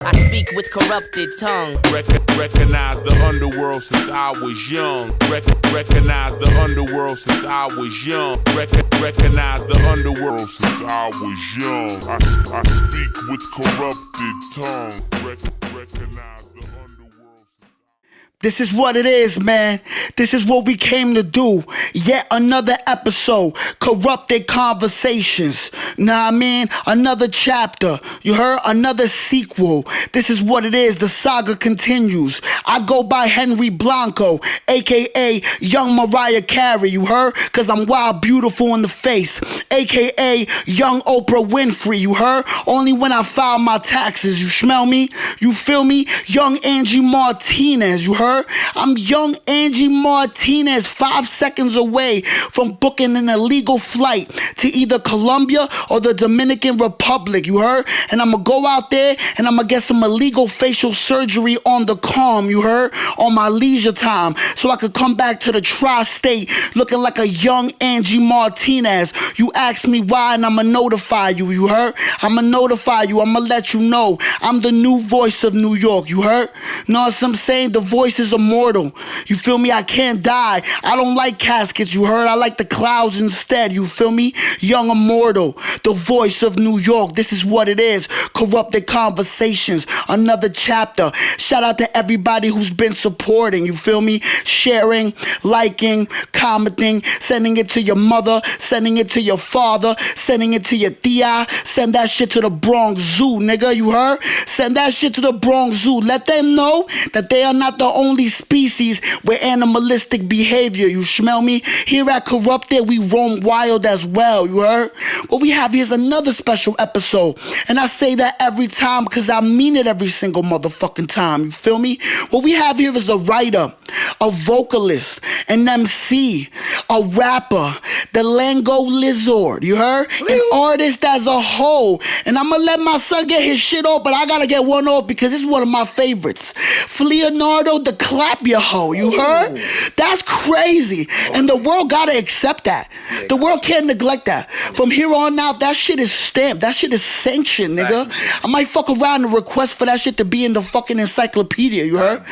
I speak with corrupted tongue. Recognize the underworld since I was young. Recognize the underworld since I was young. Recognize the underworld since I was young. I speak with corrupted tongue. Recognize the underworld since This is what it is, man. This is what we came to do. Yet another episode. Corrupted conversations. Nah, I mean, another chapter. You heard? Another sequel. This is what it is. The saga continues. I go by Henry Blanco, aka Young Mariah Carey. You heard? Cause I'm wild, beautiful in the face. Aka Young Oprah Winfrey. You heard? Only when I file my taxes. You smell me? You feel me? Young Angie Martinez. You heard? I'm young Angie Martinez, 5 seconds away from booking an illegal flight to either Colombia or the Dominican Republic, you heard? And I'm gonna go out there and I'm gonna get some illegal facial surgery on the calm, you heard? On my leisure time, so I could come back to the tri-state looking like a young Angie Martinez. You ask me why and I'ma notify you, you heard? I'ma notify you, I'ma let you know. I'm the new voice of New York, you heard? Know what I'm saying? The voice is immortal. You feel me? I can't die. I don't like caskets, you heard? I like the clouds instead, you feel me? Young immortal, the voice of New York. This is what it is. Corrupted conversations, another chapter. Shout out to everybody who's been supporting, you feel me? Sharing, liking, commenting, sending it to your mother, sending it to your father, sending it to your tia. Send that shit to the Bronx Zoo, nigga, you heard? Send that shit to the Bronx Zoo. Let them know that they are not the only species with animalistic behavior, you smell me? Here at Corrupted, we roam wild as well, you heard? What we have here is another special episode, and I say that every time because I mean it every single motherfucking time, you feel me? What we have here is a writer, a vocalist, an MC, a rapper, the Lango Lizard, you heard? An artist as a whole, and I'm gonna let my son get his shit off, but I gotta get one off because it's one of my favorites. Leonardo the Clap Your Hoe, you heard? That's crazy. And the world gotta accept that. The world can't neglect that. From here on out, that shit is stamped. That shit is sanctioned, nigga. I might fuck around and request for that shit to be in the fucking encyclopedia, you heard?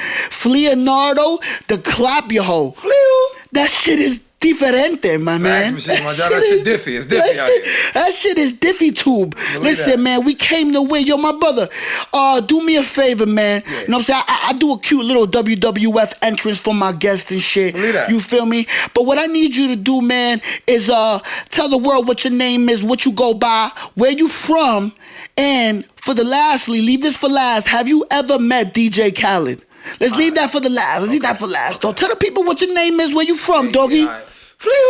Leonardo the Clap Your Hoe. That shit is diferente, my man. That shit diffy. It's diffy out here. That shit is diffy tube. Listen, man, we came to win. Yo, my brother, do me a favor, man. Yeah. You know what I'm saying? I do a cute little WWF entrance for my guests and shit. You feel me? But what I need you to do, man, is tell the world what your name is, what you go by, where you from, and lastly, leave this for last. Have you ever met DJ Khaled? Let's leave that for the last. Let's leave that for last. Though. Tell the people what your name is, where you from, doggy.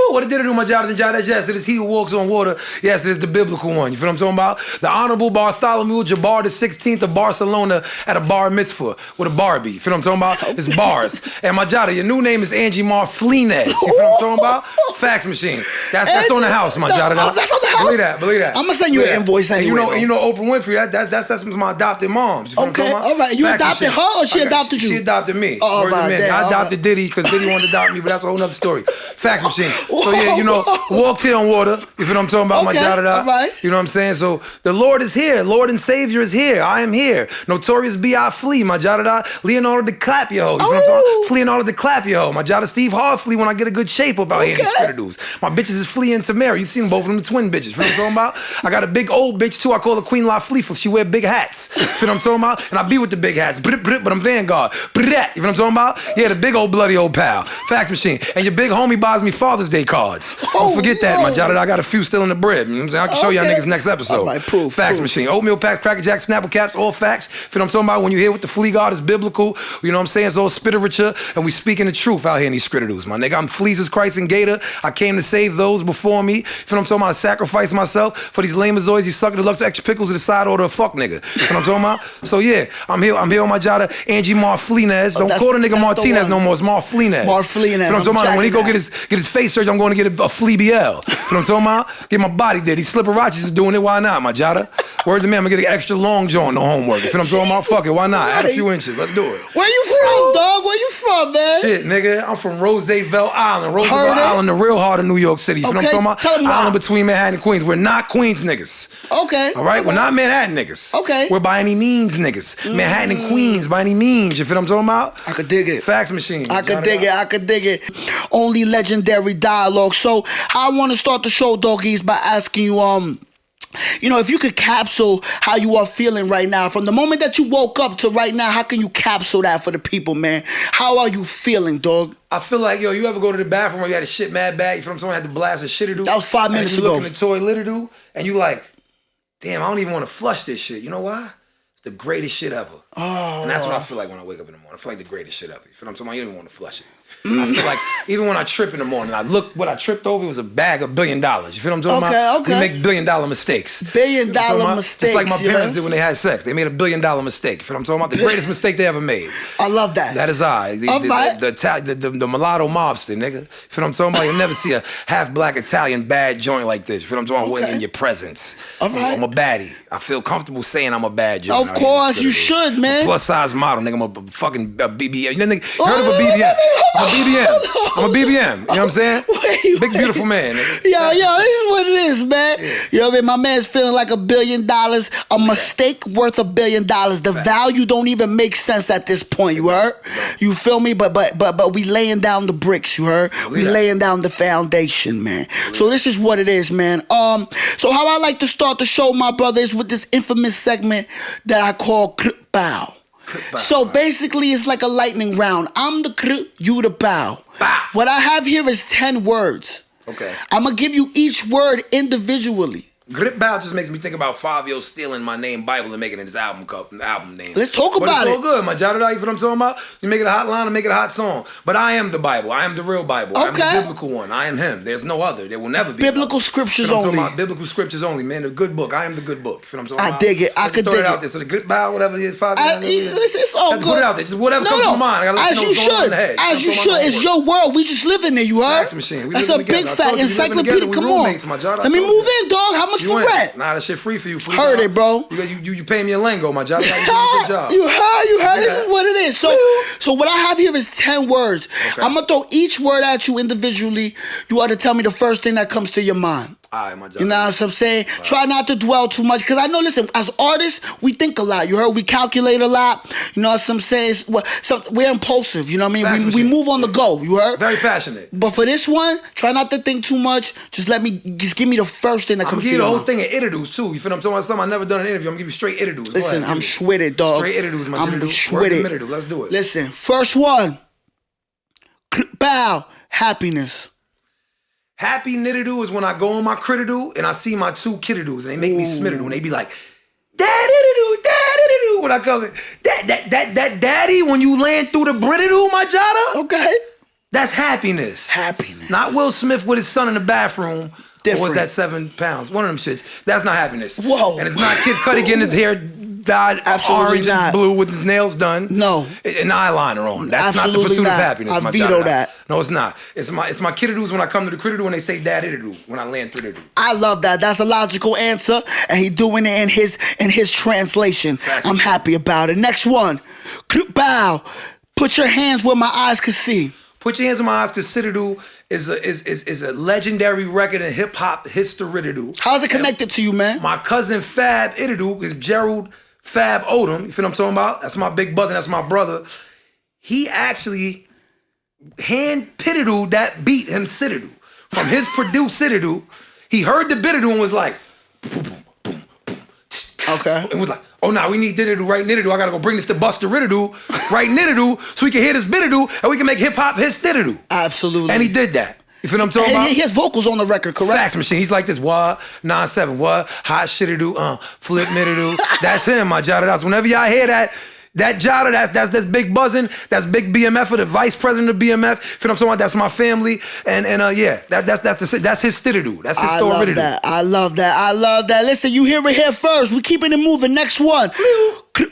What it did to do, my job, yes, it is he who walks on water. Yes, it is the biblical one. You feel what I'm talking about? The Honorable Bartholomew Jabbar the 16th of Barcelona at a bar mitzvah with a Barbie. You feel what I'm talking about? It's bars. And my Jada, your new name is Angie Marflinez. You feel what I'm talking about? Fax machine. That's on the house, my Jada. That's on the house? Believe that. I'm going to send you an invoice anyway. And you know Oprah Winfrey, that's my adopted mom. You feel what I'm talking about? All right. You Fax adopted machine. her or she adopted you? She adopted me. Oh, right. I adopted Diddy because Diddy wanted to adopt me, but that's a whole nother story. Fax machine. So yeah, you know, walked here on water. You feel what I'm talking about, my da-da-da? Right. You know what I'm saying? So the Lord is here. Lord and Savior is here. I am here. Notorious B.I. Flea, my da-da-da. Leonardo the Clap Your Hoe. You feel what I'm talking about? Leonardo the Clap Your Hoe. My da-da Steve Hard Flea when I get a good shape up out here in these critter dudes. My bitches is Flea and Tamara. You've seen both of them, the twin bitches. You feel what I'm talking about? I got a big old bitch too. I call her Queen La Flea. She wear big hats. You feel what I'm talking about? And I be with the big hats. But I'm Vanguard. You feel what I'm talking about? Yeah, the big old bloody old pal. Fax machine. And your big homie buys me Father's Day cards. Don't forget that, my Jada. I got a few still in the bread. You know what I'm saying? I can show y'all niggas next episode. All right, proof. Fax machine. Oatmeal packs, Cracker Jacks, Snapple Caps, all facts. Feel what I'm talking about? When you hear what the flea god is biblical, you know what I'm saying? It's all spiterature, and we speaking the truth out here in these scritters, my nigga. I'm Fleas Christ and Gator. I came to save those before me. Feel what I'm talking about? I sacrificed myself for these lamazoids, these suckers, deluxe extra pickles to the side order of fuck nigga. Feel what I'm talking about? So yeah, I'm here on my Jada, Angie Marflinez. Don't call the nigga Martinez no more. It's Marflinez. Marflinez. Feel what I'm talking about? When he go get his face surgery, I'm going to get a flea BL. Feel what I'm talking about? Get my body there. These slipperatches is doing it. Why not, my Jada? Word to me, I'm going to get an extra long joint, no homework. You feel what I'm talking about? Fuck it. Why not? Add a few inches. Let's do it. Where you from, dog. Where you from, man? Shit, nigga. I'm from Roosevelt Island. Roosevelt Island, the real heart of New York City. You feel what I'm talking about? Tell 'em why. Island between Manhattan and Queens. We're not Queens niggas. Okay. All right? We're not Manhattan niggas. Okay. We're by any means niggas. Manhattan and Queens by any means. You feel what I'm talking about? I could dig it. Fax machine. I could dig it. I could dig it. Only legendary dialogue. So I want to start the show, doggies, by asking you, if you could capsule how you are feeling right now, from the moment that you woke up to right now, how can you capsule that for the people, man? How are you feeling, dog? I feel like, you ever go to the bathroom where you had a shit mad bag, you feel what I'm saying? Had to blast a shit or do? That was 5 minutes and you ago. look in the toilet or do, and you like, damn, I don't even want to flush this shit. You know why? It's the greatest shit ever. Oh. And that's what I feel like when I wake up in the morning. I feel like the greatest shit ever. You feel what I'm talking about? You don't even want to flush it. I feel like even when I trip in the morning, I look what I tripped over, it was a bag of $1 billion. You feel what I'm talking about? Okay. We make $1 billion mistakes. $1 billion mistakes. Just like my parents did when they had sex. They made $1 billion mistake. You feel what I'm talking about? The greatest mistake they ever made. I love that. That is I. The mulatto mobster, nigga. You feel what I'm talking about? You'll never see a half black Italian bad joint like this. You feel what I'm talking about? Okay. In your presence. All right. I'm a baddie. I feel comfortable saying I'm a bad joint. Of course, you should, man. Plus size model, nigga. I'm a fucking BBM. You heard of a BBM? I'm a BBM. I'm a BBM. You know what I'm saying? Wait. Big beautiful man. Nigga. Yo, this is what it is, man. Yeah. You know what I mean? My man's feeling like $1 billion. A mistake worth $1 billion. The value don't even make sense at this point. You heard? You feel me? But we laying down the bricks. You heard? We laying down the foundation, man. So this is what it is, man. So how I like to start the show, my brother, is with this infamous segment that I call Bow. So basically, it's like a lightning round. I'm the you the bow. Bow. What I have here is 10 words. Okay. I'm going to give you each word individually. Grip Bow just makes me think about Fabio stealing my name Bible and making it his album name. Let's talk about But it's it. all good, my jotted out. You feel what I'm talking about? You make it a hot line and make it a hot song. But I am the Bible. I am the real Bible. I am the biblical one. I am him. There's no other. There will never be Biblical another. scriptures You know what I'm only. talking about? Biblical scriptures only, man. The good book. I am the good book. You feel what I'm talking about? I dig it. I could throw dig it out it. there. So the Grip Bow, whatever it is, Fabio. It's all Have to good. put it out there. Just whatever comes to my mind. I gotta let As you you know what's going on in should. the head. As you What's should. going on It's in the your world. We just live in there. You heard? Fax machine. We That's a living big together. I fat told you we living encyclopedia. together. We Come on. roommates, my Jada. I Let me told move you. in, dog. How much You for ain't. rent? Nah, that shit free for you. Heard it, bro. You pay me a lingo, my job. You doing a good job. You heard. This Yeah. is what it is. So what I have here is 10 words. Okay. I'm gonna throw each word at you individually. You ought to tell me the first thing that comes to your mind. All right, my job. You know what I'm saying? Right. Try not to dwell too much, because I know, listen, as artists, we think a lot. You heard? We calculate a lot. You know what I'm saying? We're impulsive. You know what I mean? We move on the go. You heard? Very passionate. But for this one, try not to think too much. Just give me the first thing that comes to your mind. I'm gonna give you the whole thing of interviews too. You feel what I'm talking about? Something I've never done an interview. I'm gonna give you straight interviews. Listen, I'm schwitted, dog. Straight interviews, my I'm schwitted. Let's do it. Listen, first one. Bow. Happiness. Happy nittadoo is when I go on my crittadoo and I see my two kiddadoos and they make me smittadoo and they be like, daddy-doo, when I come in. That daddy, when you land through the brittadoo, my jada. Okay. That's happiness. Happiness. Not Will Smith with his son in the bathroom. Different. Or was that 7 pounds? One of them shits. That's not happiness. Whoa. And it's not Kid Cudi getting his hair dyed Absolutely orange not. and blue with his nails done. No. An eyeliner on. That's not the Absolutely pursuit not. of happiness. I my veto jada. that. No, it's not. It's my kiddadoos when I come to the crittadoo and they say daddy-doo when I land through the doo. I love that. That's a logical answer, and he doing it in his translation. Facts. I'm happy about it. Next one. Bow. Put your hands where my eyes can see. Put Your Hands in My Eyes, cause Citadel is a legendary record in hip hop history. How's it connected to you, man? My cousin Fab Itadoo is Gerald Fab Odom. You feel what I'm talking about? That's my big brother. That's my brother. He actually hand-pitted that beat him Citadel. From his produced Citadel, he heard the bitadoo and was like, boom, boom, boom, boom. Okay. And was like, oh, nah, we need Diddadoo right Niddadoo. I gotta go bring this to Buster Riddadoo right Niddadoo so we can hear this bitadoo and we can make hip-hop his Diddadoo. Absolutely. And he did that. You feel what I'm talking about? He has vocals on the record, correct? Fax machine. He's like this. What? 9-7. What? Hot shitadoo. Flip middadoo. That's him, my jada. That's whenever y'all hear that jada, that's big buzzing. That's big BMF, or the vice president of BMF. Feel what I'm talking about? That's my family. And yeah, that's his stidadoo. That's his story. I love that. Listen, you hear it here first. We keeping it moving. Next one.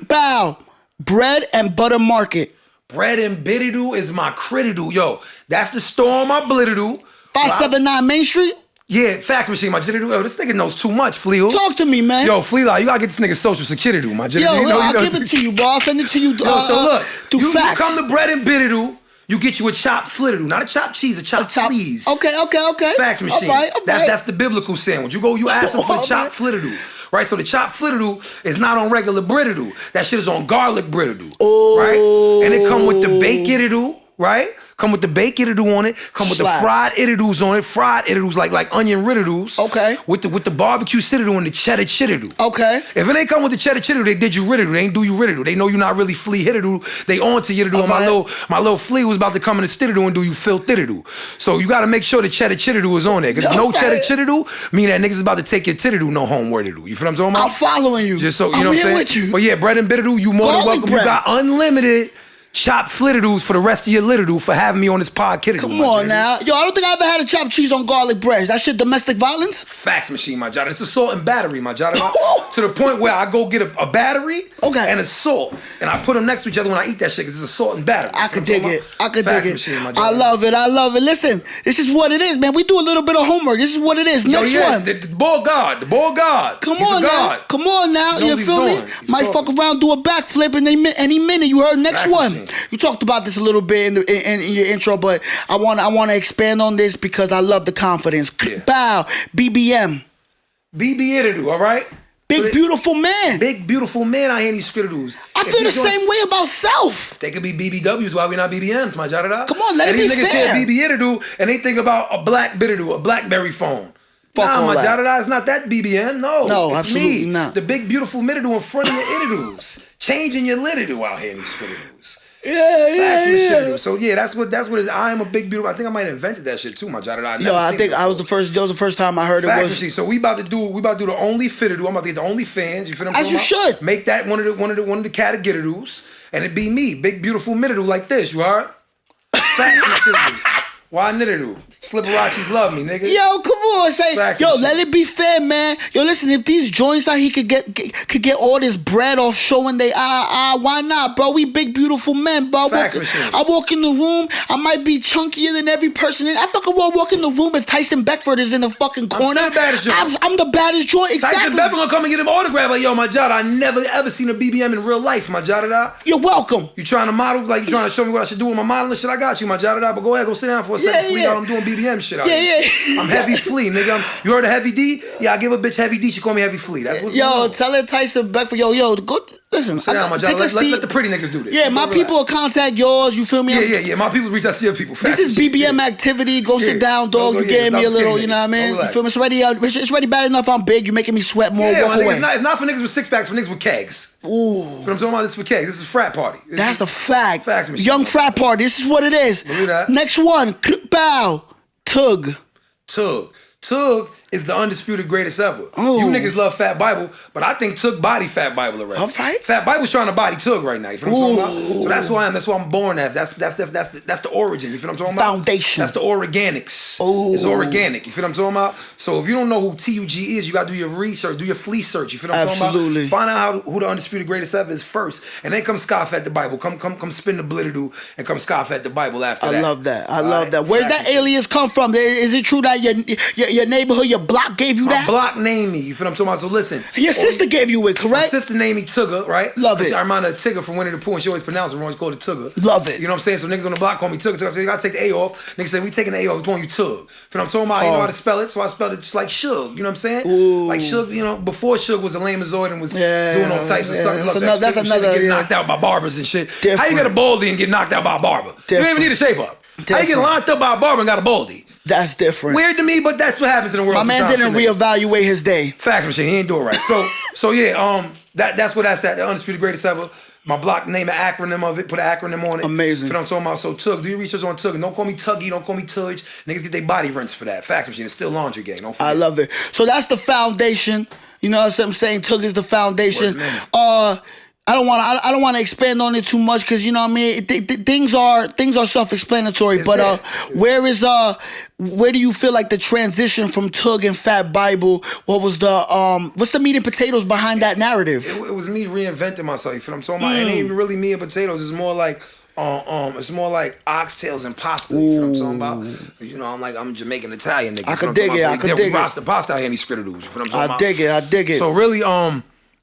Bow. Bread and Butter Market. Bread and Biddadoo is my crittadoo. Yo, that's the store on my blittadoo. 579 Main Street? Yeah, fax machine, my jittery. Yo, this nigga knows too much, Flea. Talk to me, man. Yo, Flea, you gotta get this nigga social security, my jittery. Yo, I'll give it to you, bro. I'll send it to you. Yo, so look, through you fax. come to Bread and Bitteroo, you get you a chopped flitteroo, not a chopped cheese, a chopped fleas. Okay. Fax machine. All right. That's the biblical sandwich. You ask them for the chopped flitteroo. Right, so the chopped flitteroo is not on regular britteroo. That shit is on garlic britteroo. Oh. Right? And it come with the baked itteroo, right? Come with the baked itteroo on it. Come with the fried itteroos on it. Fried itteroos like onion ritteroos. Okay. With the barbecue citteroo and the cheddar chitteroo. Okay. If it ain't come with the cheddar chitteroo, they did you ritteroo. They ain't do you ritteroo. They know you're not really flea hitteroo. They on to yitteroo. And my little flea was about to come in the stitteroo and do you fill thitteroo. So you got to make sure the cheddar chitteroo is on there. Because no cheddar chitteroo mean that niggas is about to take your titteroo no home witteroo. You feel what I'm talking about? I'm following you. Just so you know what I'm saying. With you. But yeah, Bread and Bitteroo, you more than Garlic welcome. bread. You got unlimited chopped flitteroos for the rest of your litteroo for having me on this podcast. Come on now. Yo, I don't think I ever had a chopped cheese on garlic bread. That shit domestic violence? Fax machine, my jada. It's a salt and battery, my jada. To the point where I go get a battery and a salt, and I put them next to each other when I eat that shit because it's a salt and battery. I could dig it. Fax machine, my jada. I love it. Listen, this is what it is, man. We do a little bit of homework. This is what it is. Next one. The ball God. Come on now. You feel me? Might fuck around, do a backflip in any minute. You heard? Next one. You talked about this a little bit in your intro, but I want to expand on this because I love the confidence. Yeah. Bow, BBM. BB all right? Big beautiful man. Big beautiful man out here in these skitterdoos. I feel the same way about Self. They could be BBWs, why we not BBMs, my jada? Come on, let it be fair. And these niggas say BB and they think about a black bitteroo, a BlackBerry phone. Nah, my jada, it's not that BBM. No, it's absolutely me. Not. The big beautiful mitteroo in front of your itterdoos. Changing your litteroo out here in these skitterdoos. Yeah. So yeah, that's what it is. I am a big beautiful. I think I might have invented that shit too, my jada. I think I was the first. That was the first time I heard Fact it. Was so we about to do the only fitteroo. I'm about to get the only fans. You feel what I'm saying? As you should. Make that one of the categories, and it be me, big beautiful mitteroo like this. You heard? Why nitteroo? Slipperachis love me, nigga. Yo, come on, let it be fair, man. Yo, listen, if these joints out here could get all this bread off showing they why not, bro? We big beautiful men, bro. I walk in the room, I might be chunkier than every person in. I fucking walk in the room if Tyson Beckford is in the fucking corner. I'm the baddest joint. I'm the baddest joint. Exactly. Tyson Beckford gonna come and get him autograph like, yo, my jada. I never ever seen a BBM in real life, my jada. You're welcome. You trying to model, like you trying to show me what I should do with my modeling shit? I got you, my jada. But go ahead, go sit down for a second. Flea, I'm doing BBM shit out here. I'm Heavy Flea, nigga. You heard of Heavy D? Yeah, I give a bitch Heavy D. She call me Heavy Flea. That's what's going on. Tell her Tyson Beckford. Yo, go listen. Sit down, my job. Let the pretty niggas do this. Yeah, my people will contact yours. You feel me? Yeah. My people reach out to your people. This is BBM activity. Go sit down, dog. You gave me a little, you know what I mean? You feel me? It's already bad enough I'm big. You're making me sweat more. Walk away. It's not for niggas with six packs, for niggas with kegs. Ooh. What I'm talking about, this is for kegs. This is a frat party. That's a fact. Facts machine. Young frat party. This is what it is. Believe that. Next one. Bow. Tug is the undisputed greatest ever. Ooh. You niggas love Fat Bible, but I think Tug body Fat Bible already. All right. Fat Bible's trying to body Tug right now. You feel what I'm talking about? So that's who I am. That's who I'm born as. That's the origin. You feel what I'm talking about? Foundation. That's the organics. Ooh. It's organic. You feel what I'm talking about? So if you don't know who TUG is, you gotta do your research, do your flea search. You feel what I'm talking about? Absolutely. Find out who the undisputed greatest ever is first, and then come scoff at the Bible. Come spin the blitteroo and come scoff at the Bible after that. I love that. I love that. Where's that alias come from? Is it true that your neighborhood, your block gave you that? My block named me. You feel what I'm talking about? So listen. Your sister gave you it, correct? My sister named me Tugger, right? Love it. I remind her of Tigger from Winnie the Pooh, and she always pronounced it wrong. She called it Tugger. Love it. You know what I'm saying? So niggas on the block call me Tugger. I said, you gotta take the A off. Niggas say, we taking the A off, we're calling you Tug. You feel what I'm talking about? You know how to spell it, so I spelled it just like Shug. You know what I'm saying? Ooh. Like Shug, you know, before Shug was a lamezoid and was doing all types of stuff. That's another getting knocked out by barbers and shit. Different. How you get a baldy and get knocked out by a barber? You don't even need a shape up. How you get locked up by a barber and got a baldy? That's different. Weird to me, but that's what happens in the world. My man didn't reevaluate his day. Fax machine, he ain't do it right. So yeah, that's what that's at. The undisputed greatest ever. My block name an acronym of it, put an acronym on it. Amazing. You know what I'm talking about? So Tug, do your research on Tug. And don't call me Tuggy, don't call me Tudge. Niggas get their body rinsed for that. Fax machine, it's still laundry game. Don't forget. I love it. So that's the foundation. You know what I'm saying? Tug is the foundation. I don't want to expand on it too much because you know what I mean. Things are self-explanatory. But where do you feel like the transition from Tug and Fat Bible? What's the meat and potatoes behind that narrative? It was me reinventing myself. You feel what I'm talking about? It ain't even really meat and potatoes. It's more like It's more like oxtails and pasta. You feel what I'm talking about? You know, I'm Jamaican Italian nigga. I could dig it. I could dig it. The pasta out here in these scritters. You feel what I'm talking about? I dig it. So really,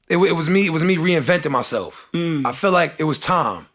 it was me reinventing myself. I feel like it was time.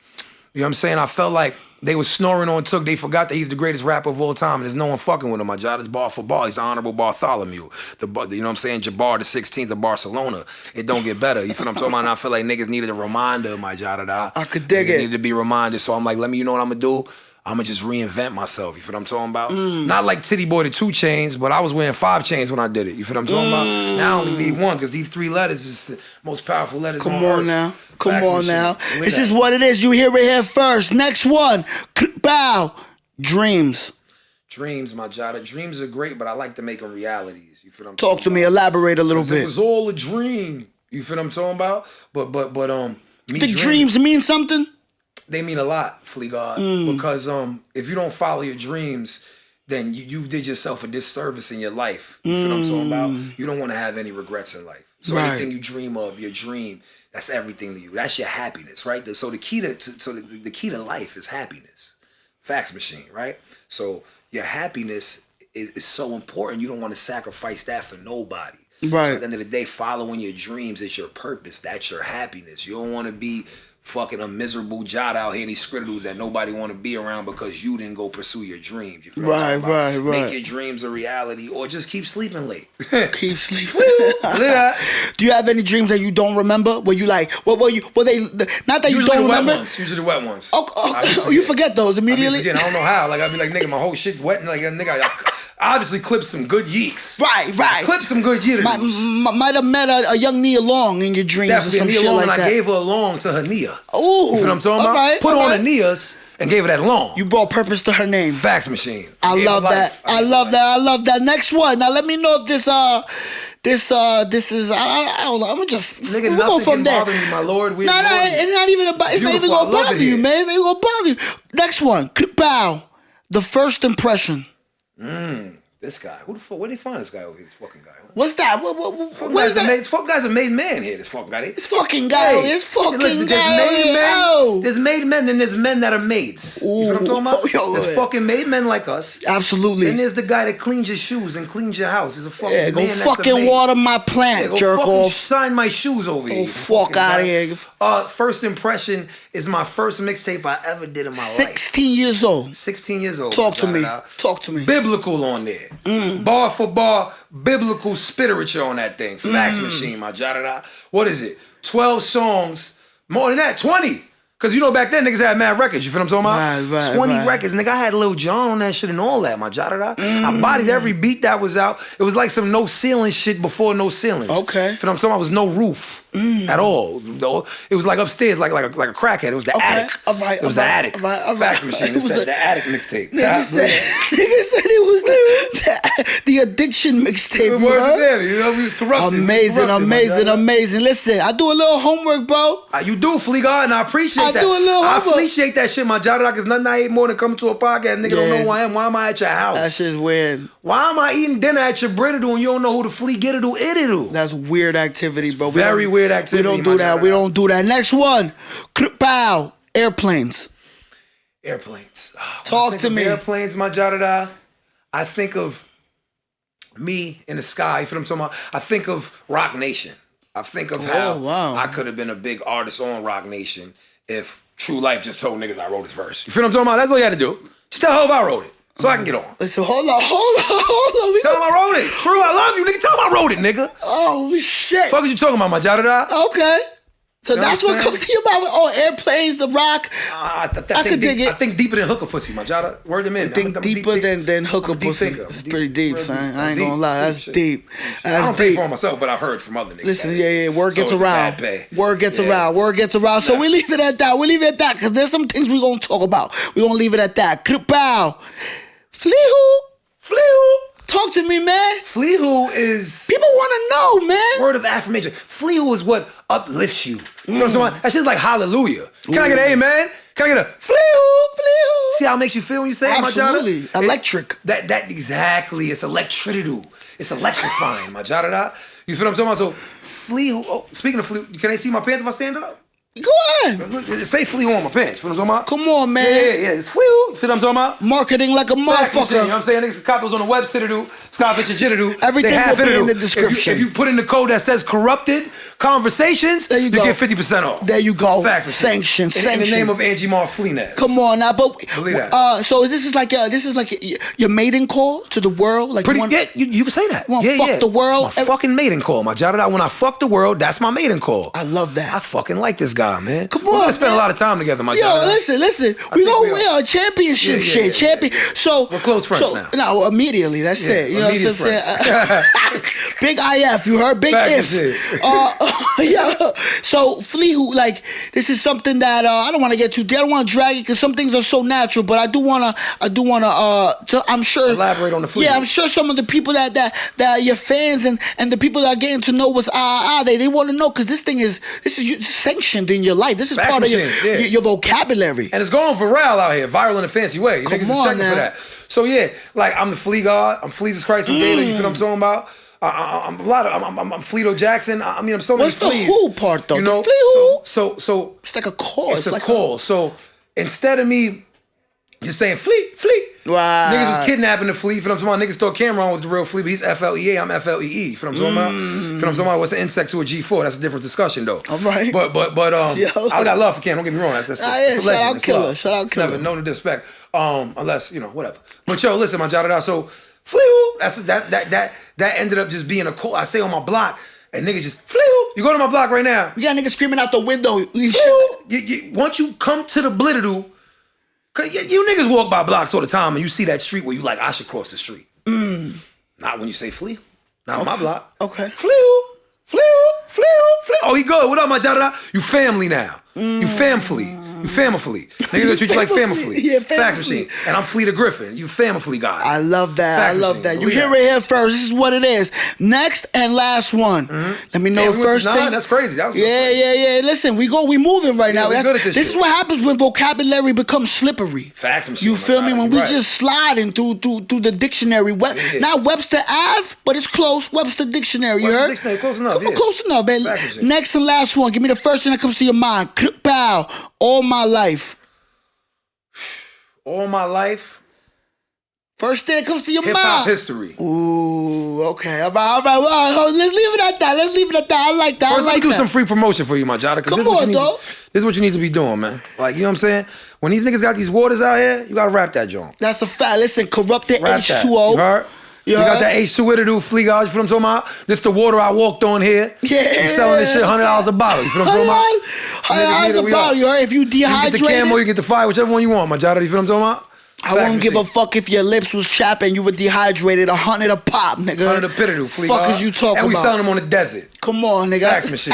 You know what I'm saying? I felt like they was snoring on Took. They forgot that he's the greatest rapper of all time, and there's no one fucking with him. My job is bar for bar. He's the Honorable Bartholomew. You know what I'm saying? Jabbar the 16th of Barcelona. It don't get better. You feel what I'm talking about? And I feel like niggas needed a reminder, my job. I could dig it. Needed to be reminded. So I'm like, you know what I'm gonna do? I'm gonna just reinvent myself. You feel what I'm talking about? Not like Titty Boy the 2 Chains, but I was wearing 5 chains when I did it. You feel what I'm talking about? Now I only need 1 because these 3 letters is the most powerful letters on earth. Come on now. This is what it is. You hear it here first. Next one. Bow. Dreams. Dreams, my Jada. Dreams are great, but I like to make them realities. You feel what I'm talking about? Talk to me. Elaborate a little bit. It was all a dream. You feel what I'm talking about? But the dreams mean something? They mean a lot, Flea God, because if you don't follow your dreams, then you did yourself a disservice in your life. You feel what I'm talking about? You don't want to have any regrets in life. So anything you dream of, your dream, that's everything to you. That's your happiness, right? So the key to life is happiness. Fax machine, right? So your happiness is so important. You don't want to sacrifice that for nobody. Right. So at the end of the day, following your dreams is your purpose. That's your happiness. You don't want to be fucking a miserable jot out here in these scriddles that nobody want to be around because you didn't go pursue your dreams. You feel what I'm talking about? Right. Make your dreams a reality, or just keep sleeping late. Keep sleeping. Do you have any dreams that you don't remember? Were you like, what were you? Were they? Not that you don't remember. Usually the wet ones. Oh, you forget those immediately. I don't know how. Like I'd be like, nigga, my whole shit's wet. And like, nigga, I obviously clipped some good yeeks. Right. Clipped some good years. Might have met a young Nia Long in your dreams. Definitely or some Nia shit Long, like and that. I gave her a long to her Nia. Ooh, you feel what I'm talking about? Right, Put on a Nia's and gave her that long. You brought purpose to her name. Fax machine. I love that. I love that. Next one. Now let me know if this is I don't know. I'm gonna just nigga, nothing can bother me, my lord. It's not even about. It's not even gonna bother you, man. It's not even gonna bother you. Next one. Bow. The first impression. This guy. Who the fuck? Where they find this guy over here? This fucking guy. What's that? What is that? Fuck guy's a made man here. This fucking guy. This fucking guy. There's made men, then there's men that are maids. You know what I'm talking about? There's fucking made men like us. Absolutely. And there's the guy that cleans your shoes and cleans your house. There's a fucking man go fucking water my plant, jerk off. Sign my shoes over here. Go fuck out of here. First Impression is my first mixtape I ever did in my life. 16 years old. 16 years old. Talk to me. Biblical on there. Bar for bar, biblical spiritual on that thing. Fax machine, my jada. What is it? 12 songs. More than that, 20. Because you know back then niggas had mad records. You feel what I'm talking about? 20 records. Nigga, I had Lil Jon on that shit and all that, my jada. I bodied every beat that was out. It was like some no ceiling shit before no ceilings. Okay. You feel what I'm talking about? It was no roof at all. It was like upstairs, like a crackhead. It was the attic. It was the attic. Fax machine. It's the attic mixtape. Nigga said it was the addiction mixtape, bro. You know, we was corrupted. Amazing. Listen, I do a little homework, bro. You do, Flea God, and I appreciate that. I do a little homework. I appreciate that shit, my jada, because nothing I hate more than coming to a podcast. Nigga don't know who I am. Why am I at your house? That shit's weird. Why am I eating dinner at your Brittle and you don't know who the Flea get it do? That's weird activity, bro. Very weird activity. We don't do that. Next one. Pow. Airplanes. Talk to me. Airplanes, my jada. I think of me in the sky. You feel what I'm talking about? I think of Rock Nation. I think of how I could have been a big artist on Rock Nation if True Life just told niggas I wrote his verse. You feel what I'm talking about? That's all you had to do. Just tell Hov I wrote it so I can get on. Listen, hold on. Tell him I wrote it. True, I love you, nigga. Tell him I wrote it, nigga. Oh, shit. Fuck is you talking about, my jada? Okay. So you know that's what comes to you about airplanes, the rock. I could dig it. I think deeper than hooker pussy, my jada. Word them in. I think deeper than hooker pussy. It's pretty deep, son. I ain't gonna lie. That's deep. I don't pay for myself, but I heard from other niggas. Listen, word gets around. Word gets around. So we leave it at that. Because there's some things we gonna talk about. We gonna leave it at that. Pow. Fleehoo. Talk to me, man. Fleehoo is... People want to know, man. Word of affirmation. Fleehoo is what uplifts you. You know what I'm saying? That shit's like hallelujah. Can I get an amen? Can I get a Fleehoo? See how it makes you feel when you say it, my jada? Absolutely. Electric. That exactly. It's electricity. It's electrifying, my jada. You feel what I'm talking about? So Fleehoo... Oh, speaking of Fleehoo, can they see my pants if I stand up? Go ahead. Look, say Flea on my pants. Feel what I'm talking about? Come on, man. Yeah. It's Flea. Feel what I'm talking about? Marketing like a Facts and shit, you know motherfucker. what I'm saying? Niggas can cop those on the website do. Skyfitch and Jitteru. Everything They have will be it in the do. description. If you put in the code that says corrupted conversations, There you go. get 50% off. There you go. Facts and shit. Sanction. In the name of Angie Mar Fleenaz. Come on now, but Believe that. so this is like your mating call to the world, like Pretty, yeah, you can say that. You wanna fuck the world? It's my fucking mating call, my jada. When I fuck the world, that's my mating call. I love that. I fucking like this guy, man. Come We're on, gonna spend man. a lot of time together, my Yo, jada. listen. think We are championship Yeah, shit, champion. yeah. So We're close friends now. No, immediately. That's Yeah, it. You know what I'm immediate saying? Big IF. You heard? Big Back if. to shit. Yeah. So Flea, who like this is something that I don't want to get too. I don't want to drag it because some things are so natural. But I do wanna. I'm sure. Elaborate on the Flea. Yeah, I'm sure some of the people that your fans and the people that are getting to know what's they want to know because this is sanctioned in your life. This is Facts part of machine, yeah. your vocabulary. And it's going viral out here, viral in a fancy way. You Come niggas is on checking now. for that. So yeah, like I'm the Flea God. I'm Flea's Christ and Data. You feel what I'm talking about? I'm a lot of. I'm Fleeto Jackson. I mean, I'm so many What's the Fleas. who part though? You know, The Flea who? so It's like a call. it's a like call. So instead of me just saying Flea, Wow. niggas was kidnapping the Flea. You feel what I'm talking about? Niggas thought Cameron was the real Flea, but he's FLEA. I'm FLEE. You feel what I'm talking about? You feel what I'm talking about? What's an insect to a G4? That's a different discussion though. All right. But Yo. I got love for Cam. Don't get me wrong. That's yeah, it's a shout legend. out It's Killer. love. Shout out It's Killer. never known to disrespect. Unless whatever. But yo, listen, my jada. So Flea, that ended up just being a call. I say on my block, and niggas just Flea. You go to my block right now. You got niggas screaming out the window. Once you come to the blitteroo, cause you niggas walk by blocks all the time and you see that street where you like, I should cross the street. Not when you say Flea. Not my block. Okay. Flea. Oh, he good. What up, my jada? You family now. You family. You family. Niggas gonna treat you like family. Yeah, Facts family. machine. And I'm Flea the Griffin. You family guy. I love that. Facts I love machine. that. You Believe hear that. it here first. This is what it is. Next and last one. Let me know Damn, the we went first to 9? thing. That's crazy. That was Yeah. Listen, we moving right Yeah, now. we That's- good at this this is shit. what happens when vocabulary becomes slippery. Facts machine, You my feel me? guy. When You we right. just sliding through the dictionary. Yeah. Not Webster Ave, but it's close. Webster Dictionary. You Webster heard? Dictionary, close enough, Come on, yeah. close enough, man. Facts machine. Next and last one. Give me the first thing that comes to your mind. Pow. All my life. All my life, First thing that comes to your hip hop mind. history. Ooh, okay. All right. Let's leave it at that. I like that. First, I let like me do that. some free promotion for you, my jada. Come on, dog. This is what you need to be doing, man. Like, you know what I'm saying? When these niggas got these waters out here, you gotta rap that joint. That's a fact. Listen, corrupted Rap that. H2O. You heard? You You got heard? that H2 with it, do Flea guys. You feel what I'm talking about? This the water I walked on here. Yeah. I'm selling this shit $100 a bottle. You feel what I'm talking about? $100 a bottle. You heard? If you You get the dehydrated. camo, you get the fire, whichever one you want, my jada. You feel what I'm talking about? I wouldn't give a fuck if your lips was chapped and you were dehydrated. 100 a pop, nigga. 100 a pitty, Flea Fuck guard. is you talking And we about? selling them on the desert. Come on, nigga. Facts machine.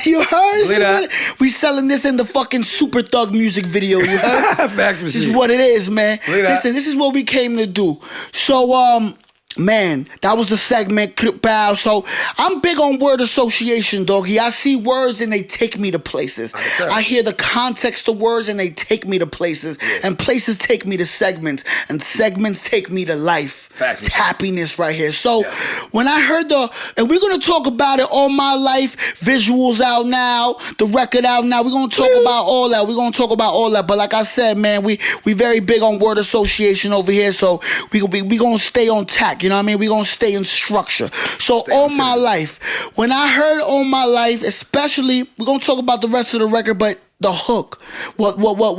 You heard? Believe that. We selling this in the fucking Super Thug music video. You heard? Facts This is machine. what it is, man. Believe that. Listen, this is what we came to do. So, man, that was the segment, Clip Bow. So I'm big on word association, doggy. I see words and they take me to places. can tell. I hear the context of words and they take me to places. And places take me to segments. And segments take me to life. Facts, It's man. happiness right here. So Yes. when I heard and we're gonna talk about it, All My Life, visuals out now, the record out now. We're gonna talk about all that. We're gonna talk about all that. But like I said, man, we very big on word association over here. So we gonna stay on tack. You know what I mean? We're going to stay in structure. So Stay All on My ticket. Life. When I heard All My Life, especially, we're going to talk about the rest of the record, but the hook. Well,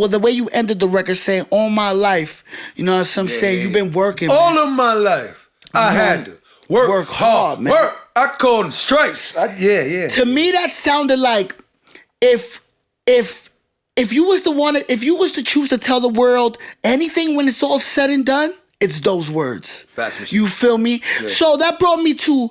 the way you ended the record saying All My Life, you know what I'm saying? You've been working, All man. of my life, I had to work hard, man. Work. I called them stripes. Yeah. To me, that sounded like if you was to choose to tell the world anything when it's all said and done, it's those words. Facts machine. You feel me? Yeah. So that brought me to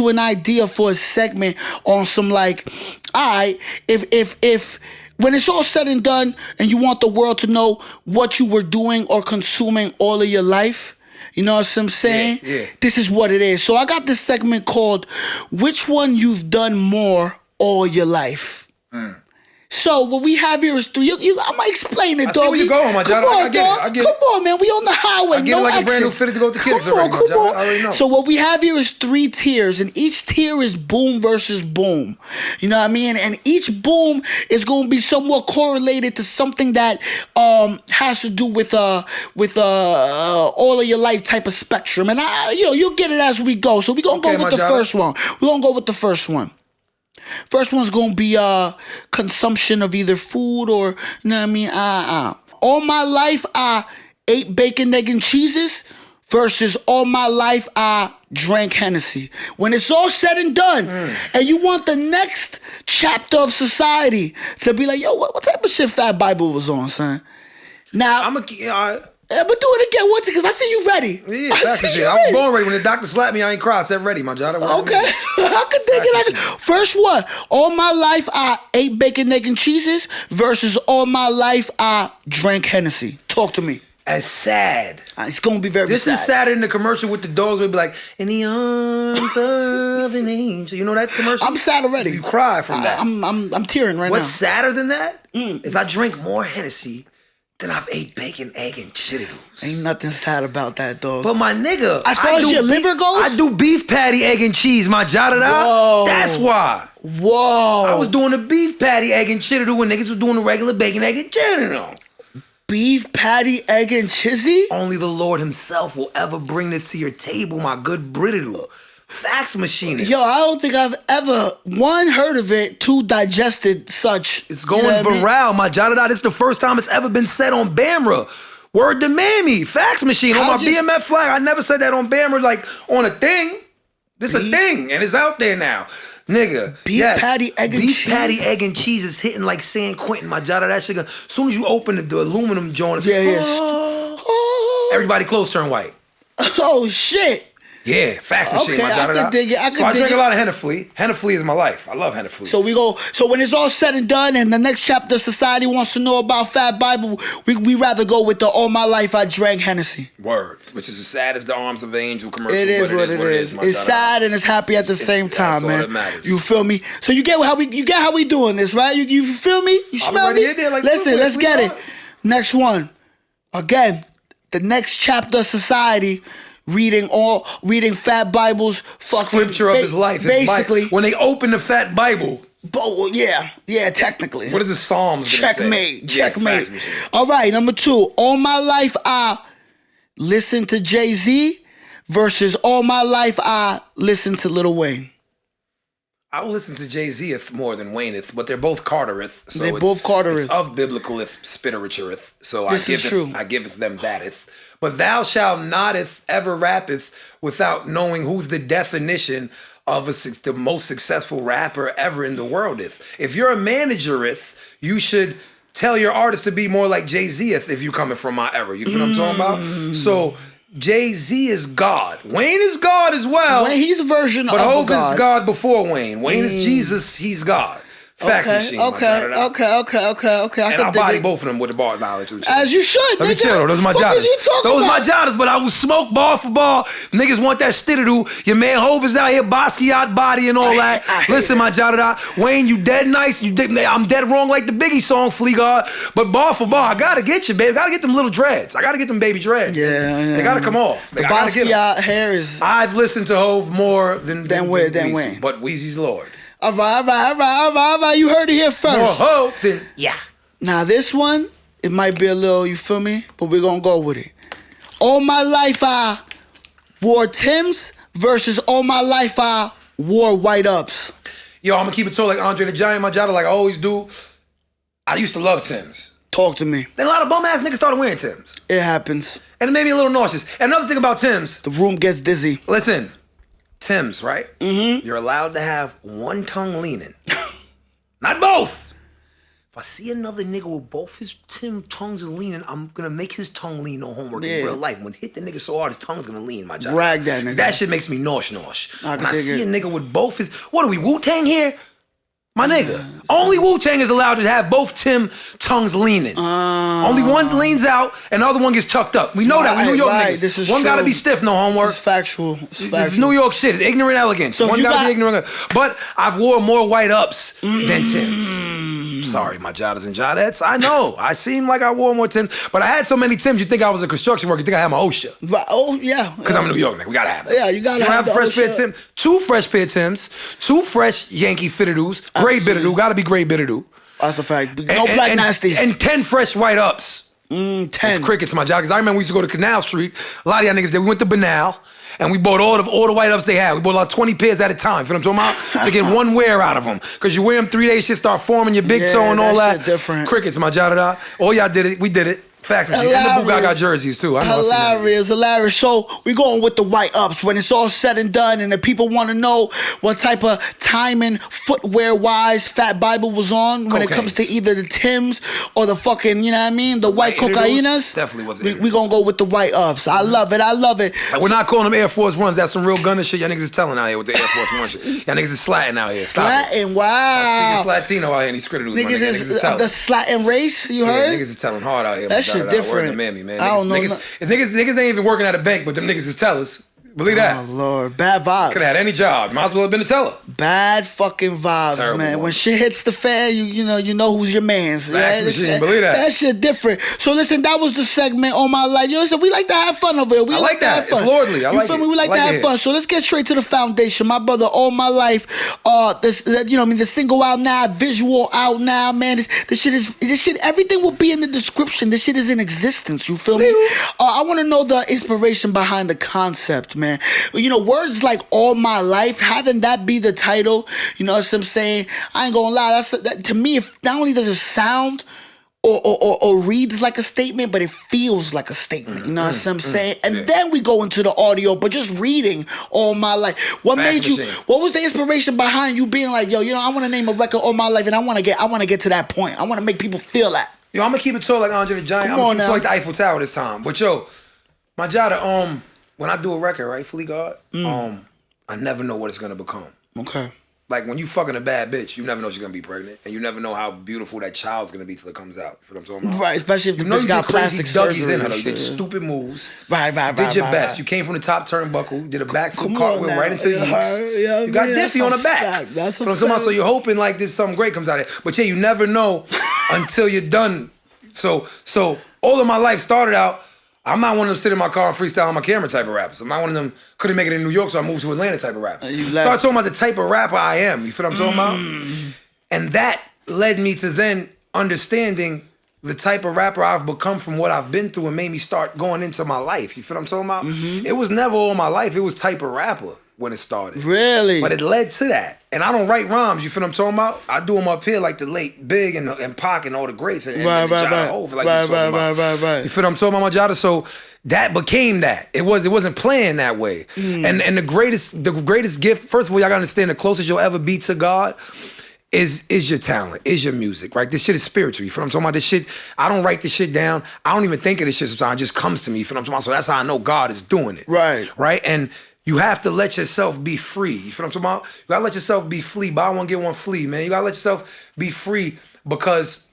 an idea for a segment on some like, alright, if when it's all said and done and you want the world to know what you were doing or consuming all of your life, you know what I'm saying? Yeah. This is what it is. So I got this segment called Which One You've Done More All Your Life. So what we have here is three. I'm gonna explain it, dog. I see where you going, my Come Jada. on, I get it. dog. I get Come it. on, man. We on the highway. I get no it like exit. a brand new fitted to go to the kicks Come already, on, my come Jada. on. I already know. So what we have here is 3 tiers, and each tier is boom versus boom. You know what I mean? And each boom is going to be somewhat correlated to something that has to do with all of your life type of spectrum. And you'll get it as we go. So we're going to go with the first one. We're going to go with the first one. First one's going to be consumption of either food or, you know what I mean? All my life, I ate bacon, egg, and cheeses versus all my life, I drank Hennessy. When it's all said and done, and you want the next chapter of society to be like, yo, what type of shit Fat Bible was on, son? Now, I'm gonna do it again once because I see you ready. Yeah, facts and shit. I was born ready. When the doctor slapped me, I ain't cry. I said ready, my Jada. Okay, I can dig it. First one, all my life I ate bacon, egg, and cheeses versus all my life I drank Hennessy. Talk to me. As sad. It's gonna be very sad. This is sadder than the commercial with the dogs would be like, in the arms of an angel. You know that commercial? I'm sad already. You cry from that. I'm tearing right now. What's sadder than that is I drink more Hennessy than I've ate bacon, egg, and chitterdoos. Ain't nothing sad about that, dog. But my nigga, as far as your liver goes, I do beef patty, egg, and cheese, my Jada. That's why. Whoa. I was doing the beef patty, egg, and chitterdoos when niggas was doing the regular bacon, egg, and chitterdoos. Beef patty, egg, and chizzy? Only the Lord himself will ever bring this to your table, my good Britidoo. Fax machine. Yo, I don't think I've ever, one, heard of it, two, digested such. It's going viral, my Jada. This is the first time it's ever been said on Bamra. Word to Mammy. Fax machine. On my BMF flag. I never said that on Bamra, like on a thing. This is a thing, and it's out there now. Nigga, beef patty, egg, and cheese. Beef patty, egg, and cheese is hitting like San Quentin, my Jada. That shit, as soon as you open the aluminum joint, everybody clothes turn white. Oh, shit. Yeah, fax machine, my Jada. I could dig it. I drink a lot of Hennessy. Hennessy is my life. I love Hennessy. So when it's all said and done and the next chapter of society wants to know about Fat Bible, we rather go with the all my life I drank Hennessy. Words, which is as sad as the arms of an angel commercial. It is what it is. It's sad and it's happy at the same time, man. That's all that matters. You feel me? So you get how we doing this, right? You feel me? You smell me? Listen, let's get it. Next one. Again, the next chapter of society. Reading Fat Bible's fucking scripture of his life. Basically, when they open the Fat Bible. Yeah, technically. What is the Psalms gonna say? Checkmate. All right, number 2. All my life I listen to Jay-Z versus all my life I listen to Lil Wayne. I will listen to Jay-Z more than Wayne'th, but they're both Carter'th. So they're both Carter'th. It's of biblical'th, spiteratur'th. So this is true. I giveth them that'th. But thou shalt not'th ever rappeth without knowing who's the definition of the most successful rapper ever in the world. If you're a manager'th, you should tell your artist to be more like Jay-Z'th if you coming from my era. You feel what I'm talking about? So Jay-Z is God. Wayne is God as well. Wayne, he's a version of God. But Hov is God before Wayne. Wayne is Jesus, he's God. Fax machine. Okay. And I body both of them with the bar knowledge. As you should, Let me chill though. Those are my Jonas. Those are my Jonas, but I will smoke ball for ball. Niggas want that stitteroo. Your man Hov is out here, Basquiat body and all that. Listen, my Jada. Wayne, you dead nice. I'm dead wrong like the Biggie song, Flea Guard. But ball for ball, I gotta get you, baby. I gotta get them little dreads. I gotta get them baby dreads. Yeah. They gotta come off. The Basquiat hair is. I've listened to Hov more than Wayne. But Weezy's Lord. All right. You heard it here first. More Hov than Now this one, it might be a little, you feel me? But we're gonna go with it. All my life I wore Timbs versus all my life I wore white ups. Yo, I'm gonna keep it tall like Andre the Giant, my Jada, like I always do. I used to love Timbs. Talk to me. Then a lot of bum ass niggas started wearing Timbs. It happens. And it made me a little nauseous. And another thing about Timbs. The room gets dizzy. Listen. Timbs, right? Mm-hmm. You're allowed to have one tongue leaning. Not both. If I see another nigga with both his tongues leaning, I'm gonna make his tongue lean no homework in real life. When hit the nigga so hard, his tongue's gonna lean, my job. Drag that nigga. That shit makes me nosh. When I see a nigga with both his, what are we, Wu-Tang here? My nigga, only Wu-Tang is allowed to have both tongues leaning. Only one leans out and the other one gets tucked up. We know that. We New York niggas. This is one true. gotta be stiff, no homework. This is factual. This is New York shit. It's ignorant elegance. So one gotta be ignorant. But I've wore more white ups than Timbs. Sorry, my Jadas and Jadettes. I know. I seem like I wore more Timbs, but I had so many Timbs, you think I was a construction worker, you think I had my OSHA. Right. Oh, yeah. Because I'm in New York, nigga. We gotta have it. Yeah, you gotta have a fresh the pair of OSHA. Timbs. 2 fresh pair of Timbs, 2 fresh Yankee fitted doos, gray bitted gotta be gray bitted. That's a fact. No black nasties. And 10 fresh white ups. 10. It's crickets, my job. Because I remember we used to go to Canal Street. A lot of y'all niggas did. We went to Banal, and we bought all the white ups they had. We bought like 20 pairs at a time. You know what I'm talking about? To get one wear out of them. Because you wear them 3 days, shit start forming your big toe and all that. Shit different. Crickets, my job. All y'all did it. We did it. Fax machine. And the Bugatti jerseys too. I know. Hilarious. So we going with the white ups when it's all said and done, and the people want to know what type of timing, footwear wise, Fat Bible was on when it comes to either the Timbs or the fucking, you know what I mean, the white cocainas. Definitely wasn't. We gonna go with the white ups. I love it. Like, we're not calling them Air Force Ones. That's some real gunner shit. Y'all niggas is telling out here with the Air Force One shit. Y'all niggas is slatting out here. Slatting, wow. Speaking Latino out here in these scritters. Niggas is the slatting race. You heard? Niggas is telling hard out here. That shit different. Man. I don't know. Niggas ain't even working at a bank, but them niggas is tellers. Believe that. Oh, Lord. Bad vibes. Could have had any job. Might as well have been a teller. Bad fucking vibes, Terrible man. one. When shit hits the fan, you know who's your man's. Fax machine, believe that. That shit different. So listen, that was the segment All My Life. Yo, listen, we like to have fun over here. We I like to that. have fun. It's lordly. You feel me? We like to have fun. So let's get straight to the foundation. My brother, All My Life, the single out now, visual out now, man. This shit, everything will be in the description. This shit is in existence. You feel me? I want to know the inspiration behind the concept, man. Words like All My Life, having that be the title, you know what I'm saying? I ain't gonna lie, that to me, if not only does it sound or reads like a statement, but it feels like a statement, you know what I'm saying? And then we go into the audio, but just reading All My Life. What was the inspiration behind you being like, yo, I want to name a record All My Life, and I want to get to that point. I want to make people feel that. Yo, I'm gonna keep it tall like Andre the Giant. I'm gonna keep it tall like the Eiffel Tower this time. But yo, my Jada, when I do a record, right, fully God, I never know what it's gonna become. Okay. Like when you fucking a bad bitch, you never know she's gonna be pregnant, and you never know how beautiful that child's gonna be till it comes out. You feel what I'm talking about? Right, especially if the bitch got plastic surgery. In her, you did stupid moves. Right. Did your best. You came from the top turnbuckle, did a backflip cartwheel right into the yeeks. You got Diffie on the back. That's what I'm talking about. So you're hoping like this something great comes out of it, but yeah, you never know until you're done. So all of my life started out. I'm not one of them sit in my car and freestyle on my camera type of rappers. I'm not one of them couldn't make it in New York, so I moved to Atlanta type of rappers. Start talking about the type of rapper I am. You feel what I'm talking about? And that led me to then understanding the type of rapper I've become from what I've been through and made me start going into my life. You feel what I'm talking about? It was never all my life. It was type of rapper when it started. Really? But it led to that. And I don't write rhymes, you feel what I'm talking about? I do them up here like the late Big and Pac and all the greats. And right. You feel what I'm talking about, my Jada? So that became that. It wasn't playing that way. And the greatest gift, first of all, y'all gotta understand, the closest you'll ever be to God is your talent, is your music, right? This shit is spiritual, you feel what I'm talking about? This shit, I don't write this shit down. I don't even think of this shit sometimes. It just comes to me, you feel what I'm talking about? So that's how I know God is doing it. Right. Right? And you have to let yourself be free. You feel what I'm talking about? You gotta let yourself be free. Buy one, get one free, man. You gotta let yourself be free because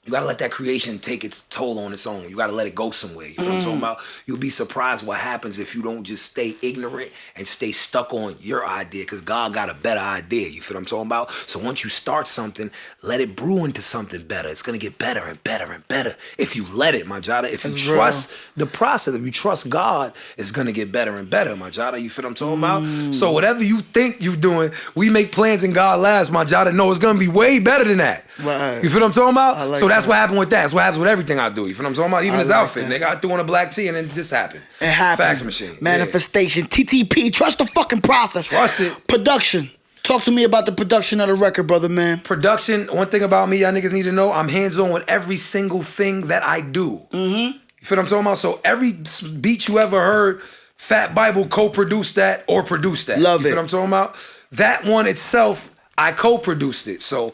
you gotta let that creation take its toll on its own. You gotta let it go somewhere. You feel what I'm talking about? You'll be surprised what happens if you don't just stay ignorant and stay stuck on your idea, because God got a better idea. You feel what I'm talking about? So once you start something, let it brew into something better. It's gonna get better and better and better if you let it, my Jada. If you trust the process, if you trust God, it's gonna get better and better, my Jada. You feel what I'm talking about? So whatever you think you're doing, we make plans in God last, my Jada. No, it's gonna be way better than that. Right. You feel what I'm talking about? Like so that's what happened with that. That's what happens with everything I do. You feel what I'm talking about? Even this outfit, that. nigga. I threw on a black tee and then this happened. It happened. Fax machine. Manifestation. Yeah. TTP. Trust the fucking process. Trust it. Production. Talk to me about the production of the record, brother, man. Production, one thing about me y'all niggas need to know, I'm hands-on with every single thing that I do. You feel what I'm talking about? So every beat you ever heard, Fat Bible co-produced that or produced that. Love it. You feel what I'm talking about? That one itself, I co-produced it. So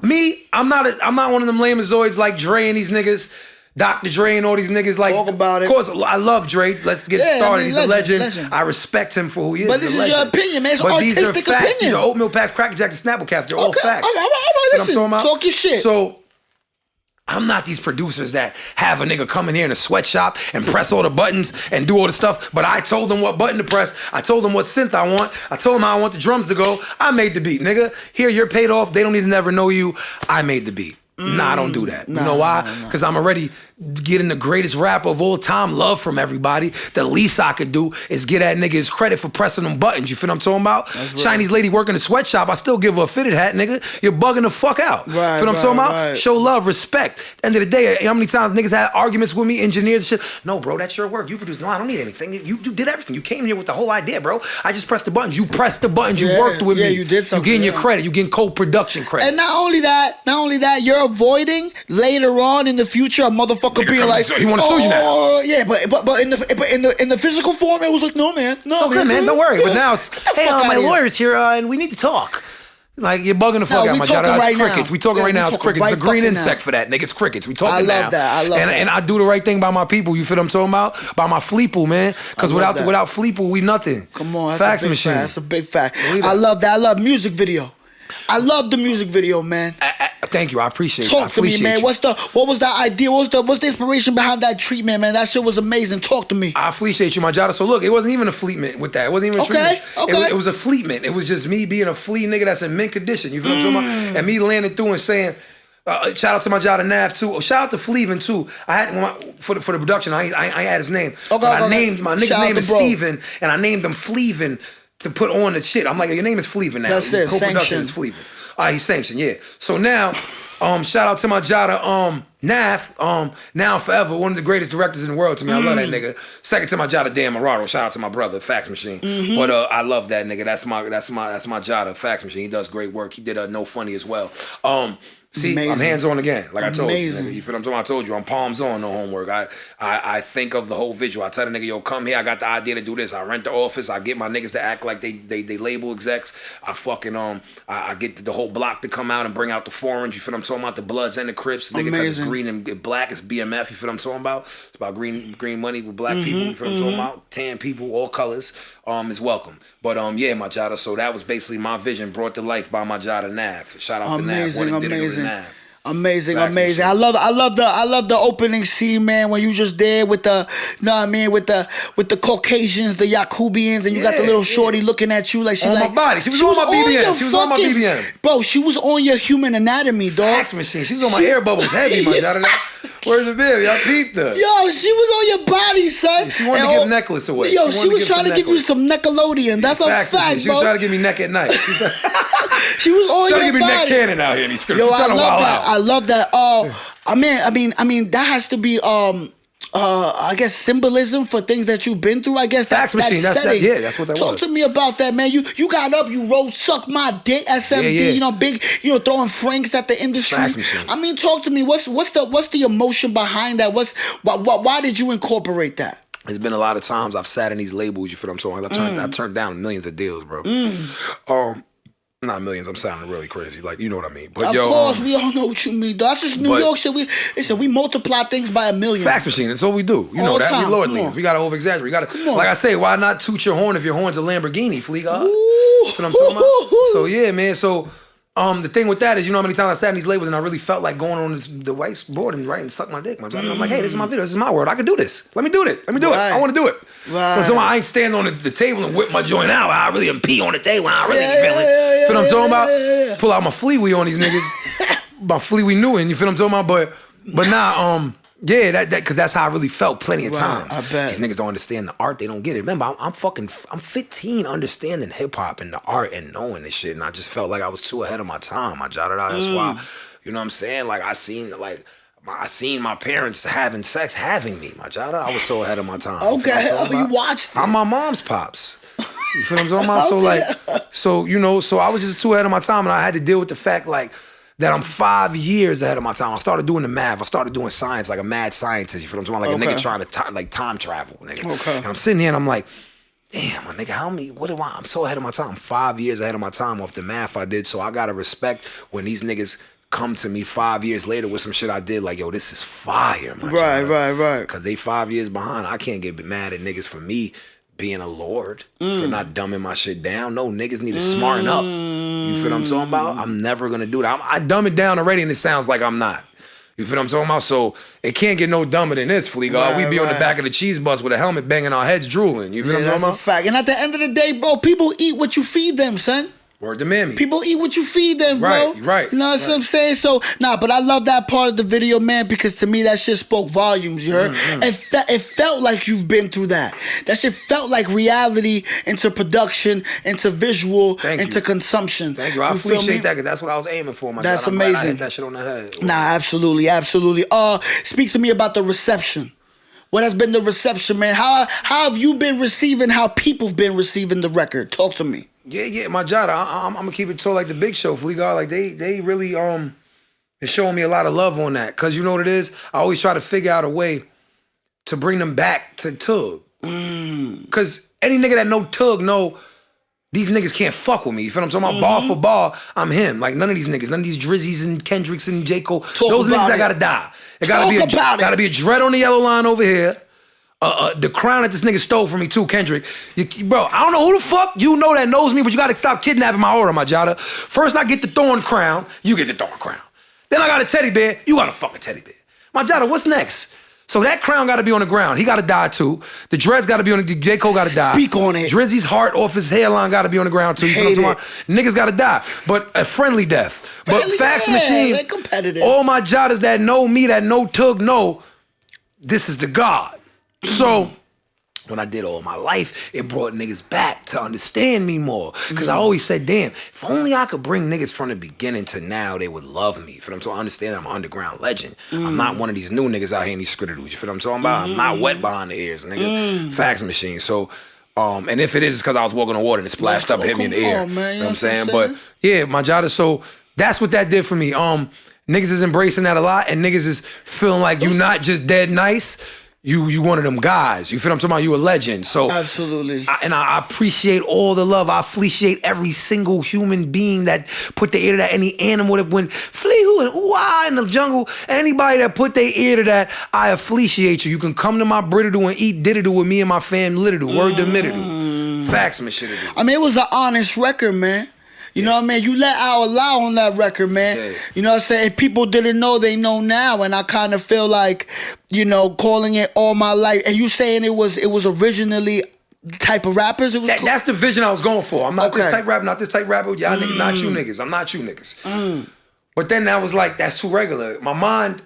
me, I'm not one of them lamazoids like Dre and these niggas, Dr. Dre and all these niggas. Like, talk about it. Of course, I love Dre. Let's get started. He's legend, a legend. I respect him for who he is. But this is your opinion, man. It's but artistic these are facts. opinion. These are oatmeal packs, Cracker Jacks, and Snapple Caps. They're all facts. All right, listen. I'm talking about? Talk your shit. So I'm not these producers that have a nigga come in here in a sweatshop and press all the buttons and do all the stuff. But I told them what button to press. I told them what synth I want. I told them how I want the drums to go. I made the beat, nigga. Here, you're paid off. They don't need to never know you. I made the beat. Nah, I don't do that. You know why? Because I'm already getting the greatest rapper of all time, love from everybody. The least I could do is get that nigga his credit for pressing them buttons. You feel what I'm talking about? Chinese lady working a sweatshop, I still give her a fitted hat, nigga. You're bugging the fuck out. Feel what I'm talking about? Show love, respect. End of the day, how many times niggas had arguments with me, engineers and shit? No, bro, that's your work. You produced. No, I don't need anything. You did everything. You came here with the whole idea, bro. I just pressed the buttons. You pressed the buttons. You worked with me. Yeah, you did something. You getting your credit. You getting co-production credit. And not only that, you're avoiding later on in the future a motherfucker being like, he want to sue you now. Yeah, but in the physical form, it was like, no, man, no, it's okay, man, don't worry. But now it's, hey, my lawyer's here, and we need to talk. Like, you're bugging the fuck out, my God. It's crickets. We talking right now. It's crickets. It's a green insect for that, nigga. It's crickets. We talking now. I love that. I love that. And I do the right thing by my people. You feel what I'm talking about? By my fleeple, man. Because without fleeple, we nothing. Come on, Fax machine. That's a big fact. I love that. I love music video. I love the music video, man. Thank you. I appreciate it. Talk to me, man. What was the idea? What's the inspiration behind that treatment, man? That shit was amazing. Talk to me. I appreciate you, my Jada. So look, it wasn't even a fleetment with that. It wasn't even a treatment. It was a fleetment. It was just me being a flea nigga that's in mint condition. You feel what I'm talking about? And me landing through and saying, shout out to my Jada Nav too. Oh, shout out to Fleven too. I had for the production. I had his name. I named my nigga's name is Steven, and I named him Fleven to put on the shit. I'm like, your name is Fleven now. That's it. Co-production is Fleven. All right, he's sanctioned, yeah. So now, shout out to my Jada Nav, now and forever, one of the greatest directors in the world to me. I love that nigga. Second to my Jada Dan Marado. Shout out to my brother, Fax Machine. But I love that nigga. That's my Jada Fax Machine. He does great work. He did No Funny as well. See, amazing. I'm hands on again, like I told you. Nigga. You feel what I'm talking about? I told you, I'm palms on, no homework. I think of the whole visual. I tell the nigga, yo, come here. I got the idea to do this. I rent the office. I get my niggas to act like they label execs. I fucking I get the whole block to come out and bring out the foreigners. You feel what I'm talking about? The Bloods and the Crips. Nigga, because it's green and black. It's BMF. You feel what I'm talking about? It's about green money with black people. You feel what I'm talking about? Tan people, all colors. Is welcome. But yeah, my Jada. So that was basically my vision brought to life by my Jada Nav. Shout out to Nav. Amazing. I love the opening scene, man, when you just there with the, you know what I mean, with the Caucasians, the Yakubians, and you got the little shorty looking at you like she on like my body. She was on my BBM. She was on my BBM. Bro, she was on your human anatomy, dog. Fax machine. She was on my air bubbles heavy, my Jada. Where's the bill? Y'all peeped her. Yo, she was on your body, son. She wanted to give necklace away. Yo, she was trying to give you some Nickelodeon. That's a fact, bro. She was trying to give me neck at night. She was on your body. Trying to give me neck cannon out here in these scripts. Yo, She's trying to wild out. I love that. I mean, that has to be I guess symbolism for things that you've been through. I guess Fax machine. That's what that was. Talk to me about that, man. You got up, you wrote "Suck My Dick" SMD. You know, big. You know, throwing franks at the industry. Fax machine. I mean, talk to me. What's the emotion behind that? Why did you incorporate that? There's been a lot of times I've sat in these labels. You feel what I'm talking about? I turned down millions of deals, bro. Not millions. I'm sounding really crazy. Like, you know what I mean. But of course, we all know what you mean. That's just New York shit. We multiply things by a million. Fax machine. That's what we do. You know that. We lordly. We got to over-exaggerate. We got to, like I say, why not toot your horn if your horn's a Lamborghini, Fleega? That's what I'm talking about. So, yeah, man. So, the thing with that is, you know how many times I sat in these labels and I really felt like going on the whiteboard and writing "Suck My Dick." I'm like, hey, this is my video. This is my world. I can do this. Let me do it. I want to do it. Right. So I ain't stand on the table and whip my joint out. I really am pee on the table. I really ain't feeling. Feel what I'm talking about? Pull out my fleewee on these niggas. My fleewee new and you feel what I'm talking about? But now, yeah, that because that's how I really felt plenty of times. I bet. These niggas don't understand the art. They don't get it. Remember, I'm 15 understanding hip hop and the art and knowing this shit. And I just felt like I was too ahead of my time. I jotted out. That's why, you know what I'm saying? Like I seen my parents having sex, having me. My Jada, I was so ahead of my time. Okay, you watched it. I'm my mom's pops. You feel what I'm talking about? So I was just too ahead of my time, and I had to deal with the fact that I'm 5 years ahead of my time. I started doing the math. I started doing science like a mad scientist. You feel what I'm talking about? Like a nigga trying to time travel, nigga. Okay. And I'm sitting here and I'm like, damn, my nigga, I'm so ahead of my time. I'm 5 years ahead of my time off the math I did. So I gotta respect when these niggas come to me 5 years later with some shit I did, like, yo, this is fire, man. Right. Because they 5 years behind. I can't get mad at niggas for me being a lord, for not dumbing my shit down. No, niggas need to smarten up. You feel what I'm talking about? I'm never gonna do that. I dumb it down already and it sounds like I'm not. You feel what I'm talking about? So it can't get no dumber than this, Flea God. Right, We be on the right. back of the cheese bus with a helmet banging our heads drooling. You feel what I'm That's talking a about? fact. And at the end of the day, bro, people eat what you feed them, son. Word to mammy. People eat what you feed them, bro. Right. You know what I'm saying? So, but I love that part of the video, man, because to me, that shit spoke volumes, you heard? It felt like you've been through that. That shit felt like reality into production, into visual, Thank into you. consumption. Thank you. I feel appreciate me? that because that's what I was aiming for, my That's God. I'm glad I amazing. hit that shit on the head. Nah, absolutely. Speak to me about the reception. What has been the reception, man? How have you been receiving, how people've been receiving the record? Talk to me. Yeah, my Jada, I'm gonna keep it tall like the Big Show, Flea God. Like they really is showing me a lot of love on that. Cause you know what it is? I always try to figure out a way to bring them back to Tug. Cause any nigga that know Tug know these niggas can't fuck with me. You feel what I'm talking about? Bar for bar, I'm him. Like none of these niggas, none of these Drizzies and Kendricks and J. Cole. Those niggas that gotta die. It gotta be a dread on the yellow line over here. The crown that this nigga stole from me too, Kendrick. Bro, I don't know who the fuck you know that knows me, but you gotta stop kidnapping my order, my Jada. First I get the thorn crown, you get the thorn crown. Then I got a teddy bear, you got a fucking teddy bear. My Jada, what's next? So that crown gotta be on the ground. He gotta die too. The dreads gotta be on the J. Cole gotta die. Speak on it. Drizzy's heart off his hairline gotta be on the ground too. You feel what I'm talking about? Niggas gotta die. But a friendly death. But Fax Machine, they're competitive. all my Jadas that know me, that know Tug know, this is the God. So when I did All My Life, it brought niggas back to understand me more. Because I always said, damn, if only I could bring niggas from the beginning to now, they would love me. For them to understand I'm an underground legend. I'm not one of these new niggas out here in these skritterdoos. You feel what I'm talking about? I'm not wet behind the ears, nigga. Fax Machine. So, and if it is, it's because I was walking on water and it splashed up and hit me in the ear. Man, you know what I'm saying? But yeah, my Jada, so that's what that did for me. Niggas is embracing that a lot, and niggas is feeling like you not just dead nice. You one of them guys. You feel what I'm talking about? You a legend. So absolutely. I appreciate all the love. I appreciate every single human being that put their ear to that. Any animal that went flee who and ooh ah in the jungle. Anybody that put their ear to that, I appreciate you. You can come to my Brittadoo and eat diddadoo with me and my fam Littadoo. Word to middadoo. Facts and shit. I mean, it was an honest record, man. You know what I mean? You let our allow on that record, man. Yeah. You know what I'm saying? If people didn't know, they know now. And I kind of feel like, you know, calling it All My Life. And you saying it was originally the type of rappers? It was That's the vision I was going for. I'm not this type rapper, not this type rapper. Y'all niggas, not you niggas. I'm not you niggas. But then that was like, that's too regular. My mind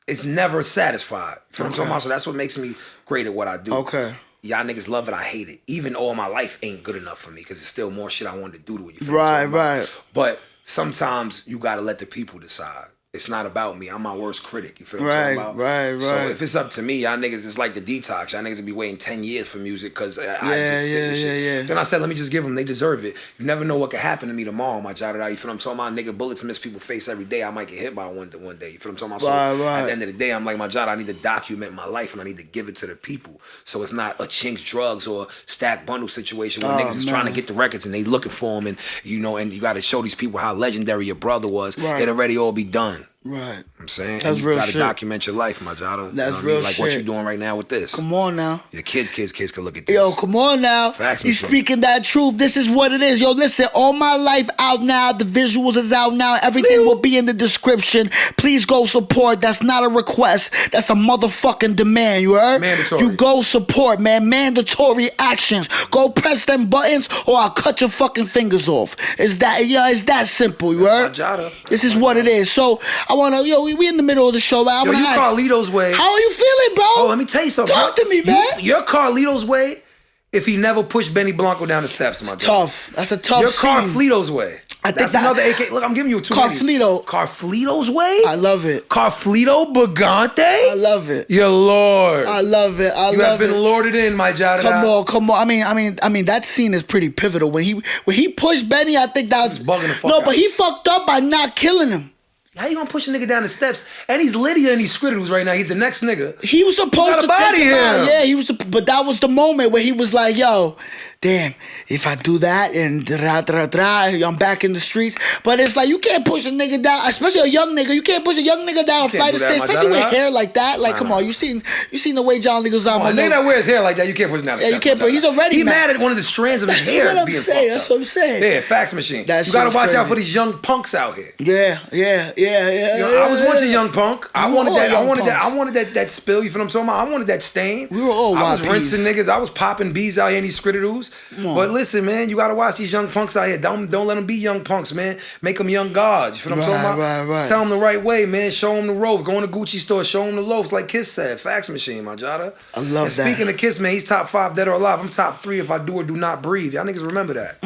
is never satisfied. You feel what I'm talking about? So that's what makes me great at what I do. Okay. Y'all niggas love it, I hate it. Even All My Life ain't good enough for me because there's still more shit I wanted to do to it. You feel what I'm talking about? Right. But sometimes you gotta let the people decide. It's not about me. I'm my worst critic. You feel what I'm talking about? Right. So if it's up to me, y'all niggas, it's like the detox. Y'all niggas will be waiting 10 years for music because I just sit and shit. Yeah. Then I said, let me just give them. They deserve it. You never know what could happen to me tomorrow, my Jada. You feel what I'm talking about? Nigga, bullets miss people's face every day. I might get hit by one day. You feel what I'm talking about? So at the end of the day, I'm like, my Jada, I need to document my life and I need to give it to the people. So it's not a Chinks Drugs or Stack Bundle situation where niggas is trying to get the records and they looking for them and and you got to show these people how legendary your brother was. It'd already all be done. Right. I'm saying That's you real gotta shit. document your life, my Jada. That's you know real what I mean? Like shit. what you doing right now with this. Come on now. Your kids can look at this. Yo, come on now. Facts, You Mr. speaking that truth. This is what it is. Yo, listen, All My Life out now. The visuals is out now. Everything will be in the description. Please go support. That's not a request. That's a motherfucking demand. You heard? Mandatory. You go support, man. Mandatory actions. Go press them buttons or I'll cut your fucking fingers off. It's that simple. You heard? My Jada. This is what it is. So I wanna, we in the middle of the show, man. Yo, you Carlito's way. How are you feeling, bro? Oh, let me tell you something. Talk to me, man. You're Carlito's way if he never pushed Benny Blanco down the steps, my Jada. Tough. That's a tough You're scene. Carlito's way. I think That's that- another AK. Look, I'm giving you a 2 Carlito. Carlito's way? I love it. Carlito Bagante? I love it. Your lord. I love it. You have been lorded in, my Jada. Come on. I mean, that scene is pretty pivotal. When he pushed Benny, I think that was bugging the fuck No, out. but he fucked up by not killing him. How you gonna push a nigga down the steps? And he's Lydia and he's Skritterdoos right now. He's the next nnigga. He was supposed to gotta body take him out. him. Yeah, but that was the moment where he was like, yo, damn, if I do that and I'm back in the streets. But it's like you can't push a nigga down, especially a young nigga. You can't push a young nigga down a flight of stairs, especially with hair like that. Like, come on, you seen the way John Leguizamo. A nigga that wears hair like that, you can't push him down the steps. You can't. But he's already mad at one of the strands of his hair being fucked up. That's what I'm saying. Yeah, fax machine. You gotta watch out for these young punks out here. Yeah. I was once a young punk. I wanted that spill. You feel what I'm talking about? I wanted that stain. We were all I was YPs. rinsing niggas. I was popping bees out here in these skritterdoos. But listen, man, you gotta watch these young punks out here. Don't let them be young punks, man. Make them young gods. You feel what I'm talking about? Right. Tell them the right way, man. Show them the rope. Go in the Gucci store. Show them the loafs, like Kiss said. Fax machine, my jada. I love that. Speaking of Kiss, man, he's top 5 dead or alive. I'm top 3 if I do or do not breathe. Y'all niggas remember that.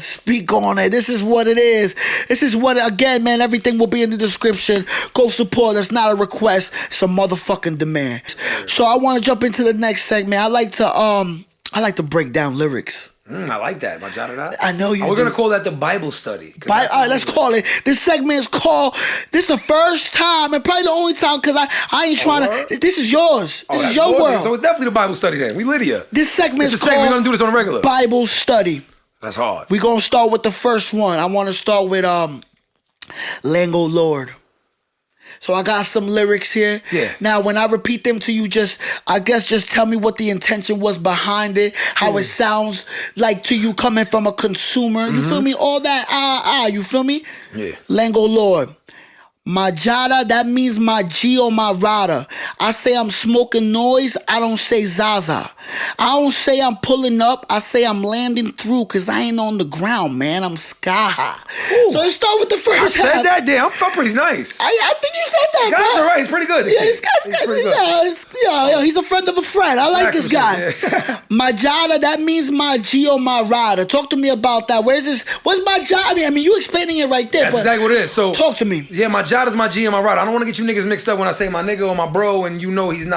Speak on it. This is what it is. This is what, again, man, everything will be in the description. Go support. That's not a request. It's a motherfucking demand. So I want to jump into the next segment. I like to break down lyrics. I like that, my jada. I know you. We're do. gonna call that the Bible study. All right, let's call it. This segment is called. This is the first time and probably the only time because I ain't trying to. This is yours. This is your world. So it's definitely the Bible study then. We Lydia. This segment is called. We're gonna do this on a regular Bible study. That's hard. We're gonna start with the first one. I want to start with Lango Lord. So I got some lyrics here. Yeah. Now, when I repeat them to you, just tell me what the intention was behind it, how it sounds like to you coming from a consumer. You feel me? All that, you feel me? Yeah. Lango Lord. My jada, that means my G or my rada. I say I'm smoking noise, I don't say Zaza. I don't say I'm pulling up, I say I'm landing through, cause I ain't on the ground, man, I'm sky high. So let's start with the first half. I said that, damn, I'm pretty nice. I think you said that, Guys bro. are right, he's pretty good. Yeah, this guy's pretty good. Yeah, he's a friend of a friend. I like this guy. My jada, that means my G or my rada. Talk to me about that. Where's my jada? I mean, you explaining it right there. That's exactly what it is. So talk to me. Yeah, my jada's my G and my rada. I don't want to get you niggas mixed up when I say my nigga or my bro, and you know he's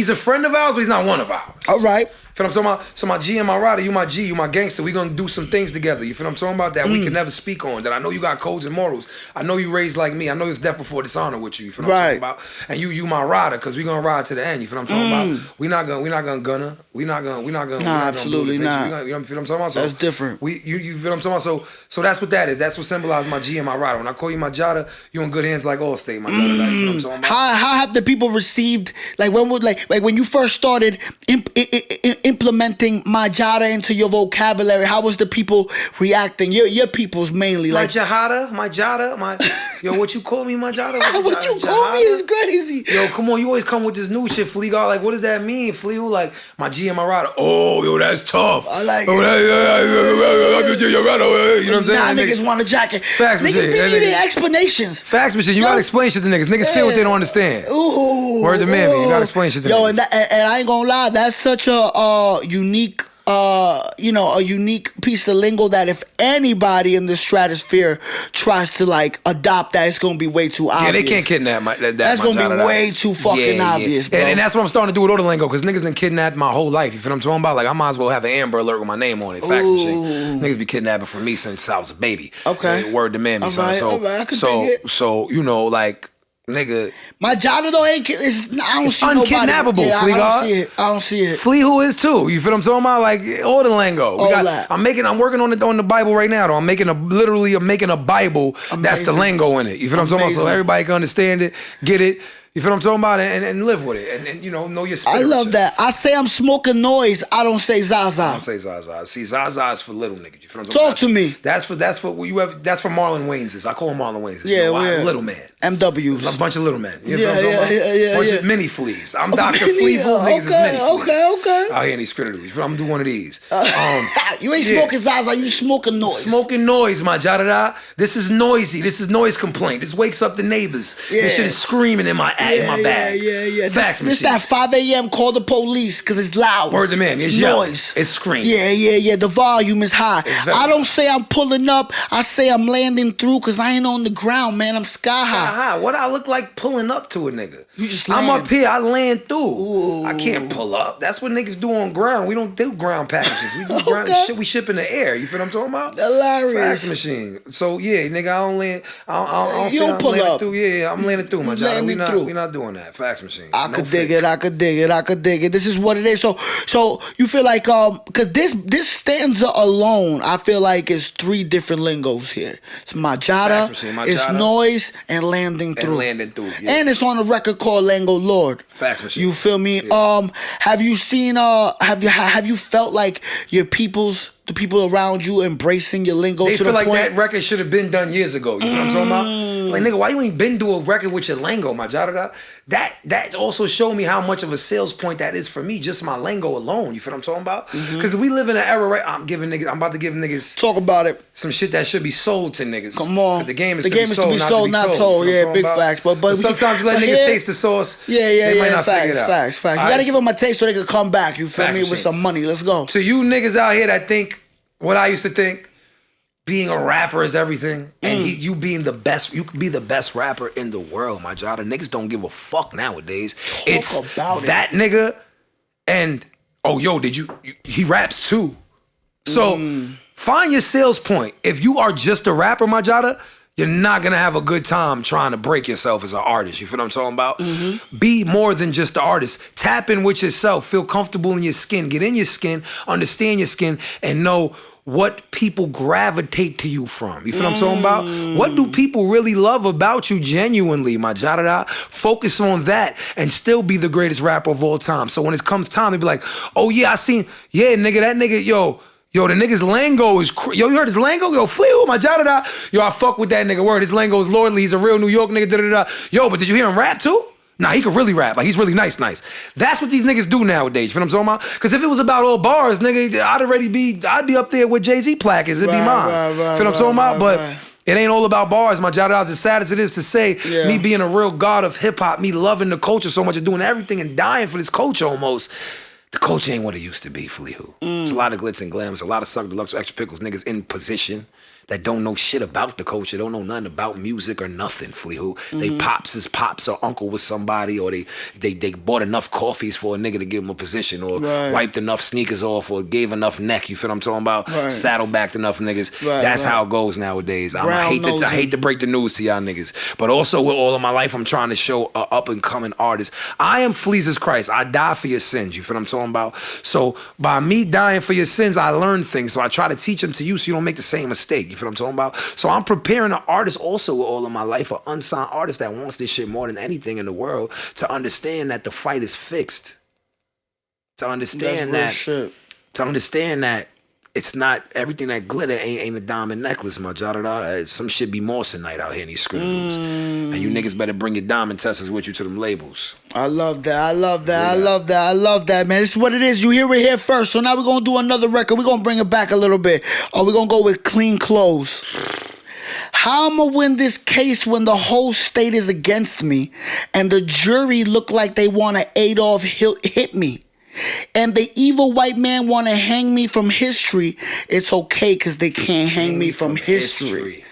a friend of ours, but he's not one of ours. All right. Feel what I'm talking about? So my G and my rada, you my G, you my gangster. We gonna do some things together. You feel what I'm talking about? That we can never speak on. That I know you got codes and morals. I know you raised like me. I know it's death before dishonor with you. You feel what I'm talking about? And you my rada, cause we gonna ride to the end. You feel what I'm talking about? We not gonna. Absolutely not. You know what I'm talking about? So that's different. You feel what I'm talking about? So that's what that is. That's what symbolizes my G and my rada. When I call you my jada, you in good hands like Allstate, my jada. Like, you know what I'm talking about? How have the people received? Like when you first started implementing my jada into your vocabulary, how was the people reacting? Your people's mainly my like jada, yo, what you call me, my jada? What you call me is crazy. Yo, come on, you always come with this new shit, Flea. Like, what does that mean, Flea? Like my G and my rada. Oh, yo, that's tough. I like it. You know what I'm saying? Nah, niggas want a jacket. Facts machine. Niggas be needing explanations. Facts machine. You gotta explain shit to niggas. Niggas feel what they don't understand. Ooh. Word to mammy. You gotta explain shit to niggas. And I ain't gonna lie, that's such a unique a unique piece of lingo that if anybody in the stratosphere tries to like adopt that, it's gonna be way too obvious. Yeah, they can't kidnap that's gonna be way too fucking obvious, bro. And that's what I'm starting to do with all the lingo, because niggas been kidnapped my whole life. You feel what I'm talking about? Like, I might as well have an Amber Alert with my name on it. Fax machine. Niggas be kidnapping from me since I was a baby. Okay. Word to mammy, son. So you know, like, nigga, my jada though ain't. I don't see nobody. Unkidnappable, yeah, I don't see it. Flea who is too. You feel what I'm talking about? Like all the lingo. I'm working on the Bible right now though. I'm making a Bible. Amazing. That's the lingo in it. You feel what I'm talking about? So everybody can understand it, get it. You feel what I'm talking about? And live with it. And you know your spirit. I love that. I say I'm smoking noise. I don't say Zaza. I don't say Zaza. See, Zaza is for little niggas. You feel what I'm talking about? Talk to me. That's for Marlon Wayne's. I call them Marlon Wayne's. Yeah, little man. MWs. A bunch of little men. You know what I'm talking about? Bunch of mini fleas. I'm Dr. Fleaville. Niggas is mini fleas. Okay. Out here in these critters. I'm gonna do one of these. You ain't smoking Zaza. You smoking noise. Smoking noise, my jada. This is noisy. This is noise complaint. This wakes up the neighbors. This shit is screaming in my bag. Yeah. Fax machine. This that 5 a.m. call the police because it's loud. Word to man. It's noise. It's screaming. Yeah. The volume is high. I don't say I'm pulling up. I say I'm landing through because I ain't on the ground, man. I'm sky high. What I look like pulling up to a nigga? You just land. I'm up here. I land through. Ooh. I can't pull up. That's what niggas do on ground. We don't do ground packages. We do ground shit. We ship in the air. You feel what I'm talking about? Hilarious. Fax machine. So yeah, nigga, I don't land. I don't say I'm landing through. Yeah, I'm landing through, my job. We we not doing that. Fax machine. I could dig it. This is what it is. So you feel like because this stanza alone, I feel like it's 3 different lingos here. It's Majada, it's noise, and landing through. Yeah. And it's on a record called Lango Lord. Fax machine. You feel me? Yeah. Have you seen have you felt like the people around you embracing your lingo they to feel the like point? that record should have been done years ago. You know what I'm talking about? Like, nigga, why you ain't been do a record with your lingo, my jada? That also showed me how much of a sales point that is for me, just my lingo alone. You feel what I'm talking about? Because we live in an era, right? I'm about to give niggas Talk about it. some shit that should be sold to niggas. Come on. 'Cause the game is to be sold, not told. Yeah, big facts. But sometimes you let niggas taste the sauce. They might not figure it out. Facts. You gotta give them a taste so they can come back. You feel me? With some money. Let's go. So you niggas out here that think what I used to think, being a rapper is everything, and you being the best, you could be the best rapper in the world, my jada. Niggas don't give a fuck nowadays. It's about that nigga, and he raps too. So find your sales point. If you are just a rapper, my jada, you're not gonna have a good time trying to break yourself as an artist. You feel what I'm talking about? Be more than just an artist. Tap in with yourself. Feel comfortable in your skin. Get in your skin. Understand your skin, and know what people gravitate to you from. You feel what I'm talking about? What do people really love about you genuinely, my jada? Focus on that and still be the greatest rapper of all time. So when it comes time, they be like, oh yeah, I seen, nigga, that nigga, yo, the nigga's lingo is, you heard his lingo? Yo, Flea, my jada. Yo, I fuck with that nigga. Word, his lingo is lordly. He's a real New York nigga, da-da-da. Yo, but did you hear him rap too? Nah, he could really rap. Like, he's really nice. That's what these niggas do nowadays. You know what I'm talking about? Because if it was about all bars, nigga, I'd be up there with Jay-Z placards. It'd be mine. You know what I'm talking about? But it ain't all about bars, my jada. As sad as it is to say, me being a real god of hip-hop, me loving the culture so much and doing everything and dying for this culture almost, the culture ain't what it used to be, Fleahu. It's a lot of glitz and glam. It's a lot of suck deluxe extra pickles niggas in position that don't know shit about the culture, don't know nothing about music or nothing, Fleahu. They pops or uncle was somebody, or they bought enough coffees for a nigga to give him a position, or wiped enough sneakers off, or gave enough neck, you feel what I'm talking about? Saddlebacked enough niggas. That's how it goes nowadays. I hate to break the news to y'all niggas, but also with all of my life, I'm trying to show a up and coming artist. I am Flea's Christ. I die for your sins, you feel what I'm talking about? So by me dying for your sins, I learn things. So I try to teach them to you so you don't make the same mistake. You feel what I'm talking about? So I'm preparing an artist also with all of my life, an unsigned artist that wants this shit more than anything in the world, to understand that the fight is fixed. To understand that it's not everything that glitter ain't a diamond necklace, my jada. Some shit be moissanite out here in these screws. And you niggas better bring your diamond testers with you to them labels. I love that, man. This is what it is. You hear it here first. So now we're going to do another record. We're going to bring it back a little bit. We're going to go with Clean Clothes. How I'm going to win this case when the whole state is against me and the jury look like they want to Adolf hit me? And the evil white man want to hang me from history. It's okay because they can't hang me from history.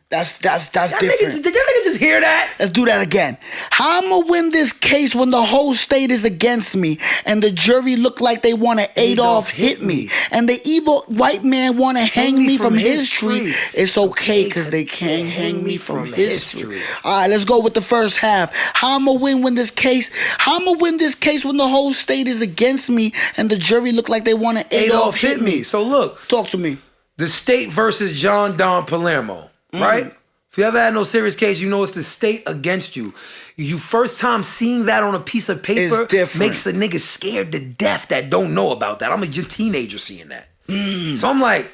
That's different. Did y'all niggas just hear that? Let's do that again. How I'm gonna win this case when the whole state is against me and the jury look like they want to Adolf hit me and the evil white man want to hang me from history. It's okay because they can't hang me from history. All right, let's go with the first half. How I'm gonna win this case? How I'm gonna win this case when the whole state is against me and the jury look like they want to Adolf hit me? So look, talk to me. The state versus John Don Palermo. Right? If you ever had no serious case, you know it's the state against you. You first time seeing that on a piece of paper makes a nigga scared to death that don't know about that. I'm a teenager seeing that. So I'm like,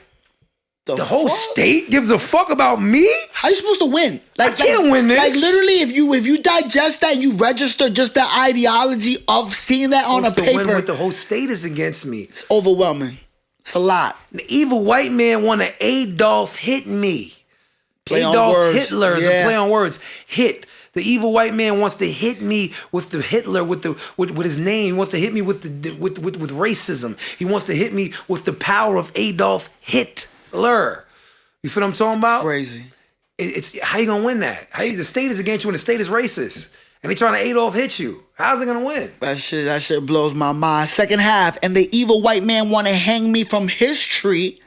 the whole state gives a fuck about me? How you supposed to win? I can't win this. Like literally, if you digest that, you register just the ideology of seeing that on a paper. Win with the whole state is against me. It's overwhelming. It's a lot. The evil white man want to Adolf hit me. Play Adolf on words. Hitler is a play on words. Hit. The evil white man wants to hit me with the Hitler, with his name. He wants to hit me with racism. He wants to hit me with the power of Adolf Hitler. You feel what I'm talking about? Crazy. It's how you gonna win that? The state is against you and the state is racist. And they trying to Adolf hit you. How's it gonna win? That shit blows my mind. Second half, and the evil white man want to hang me from history.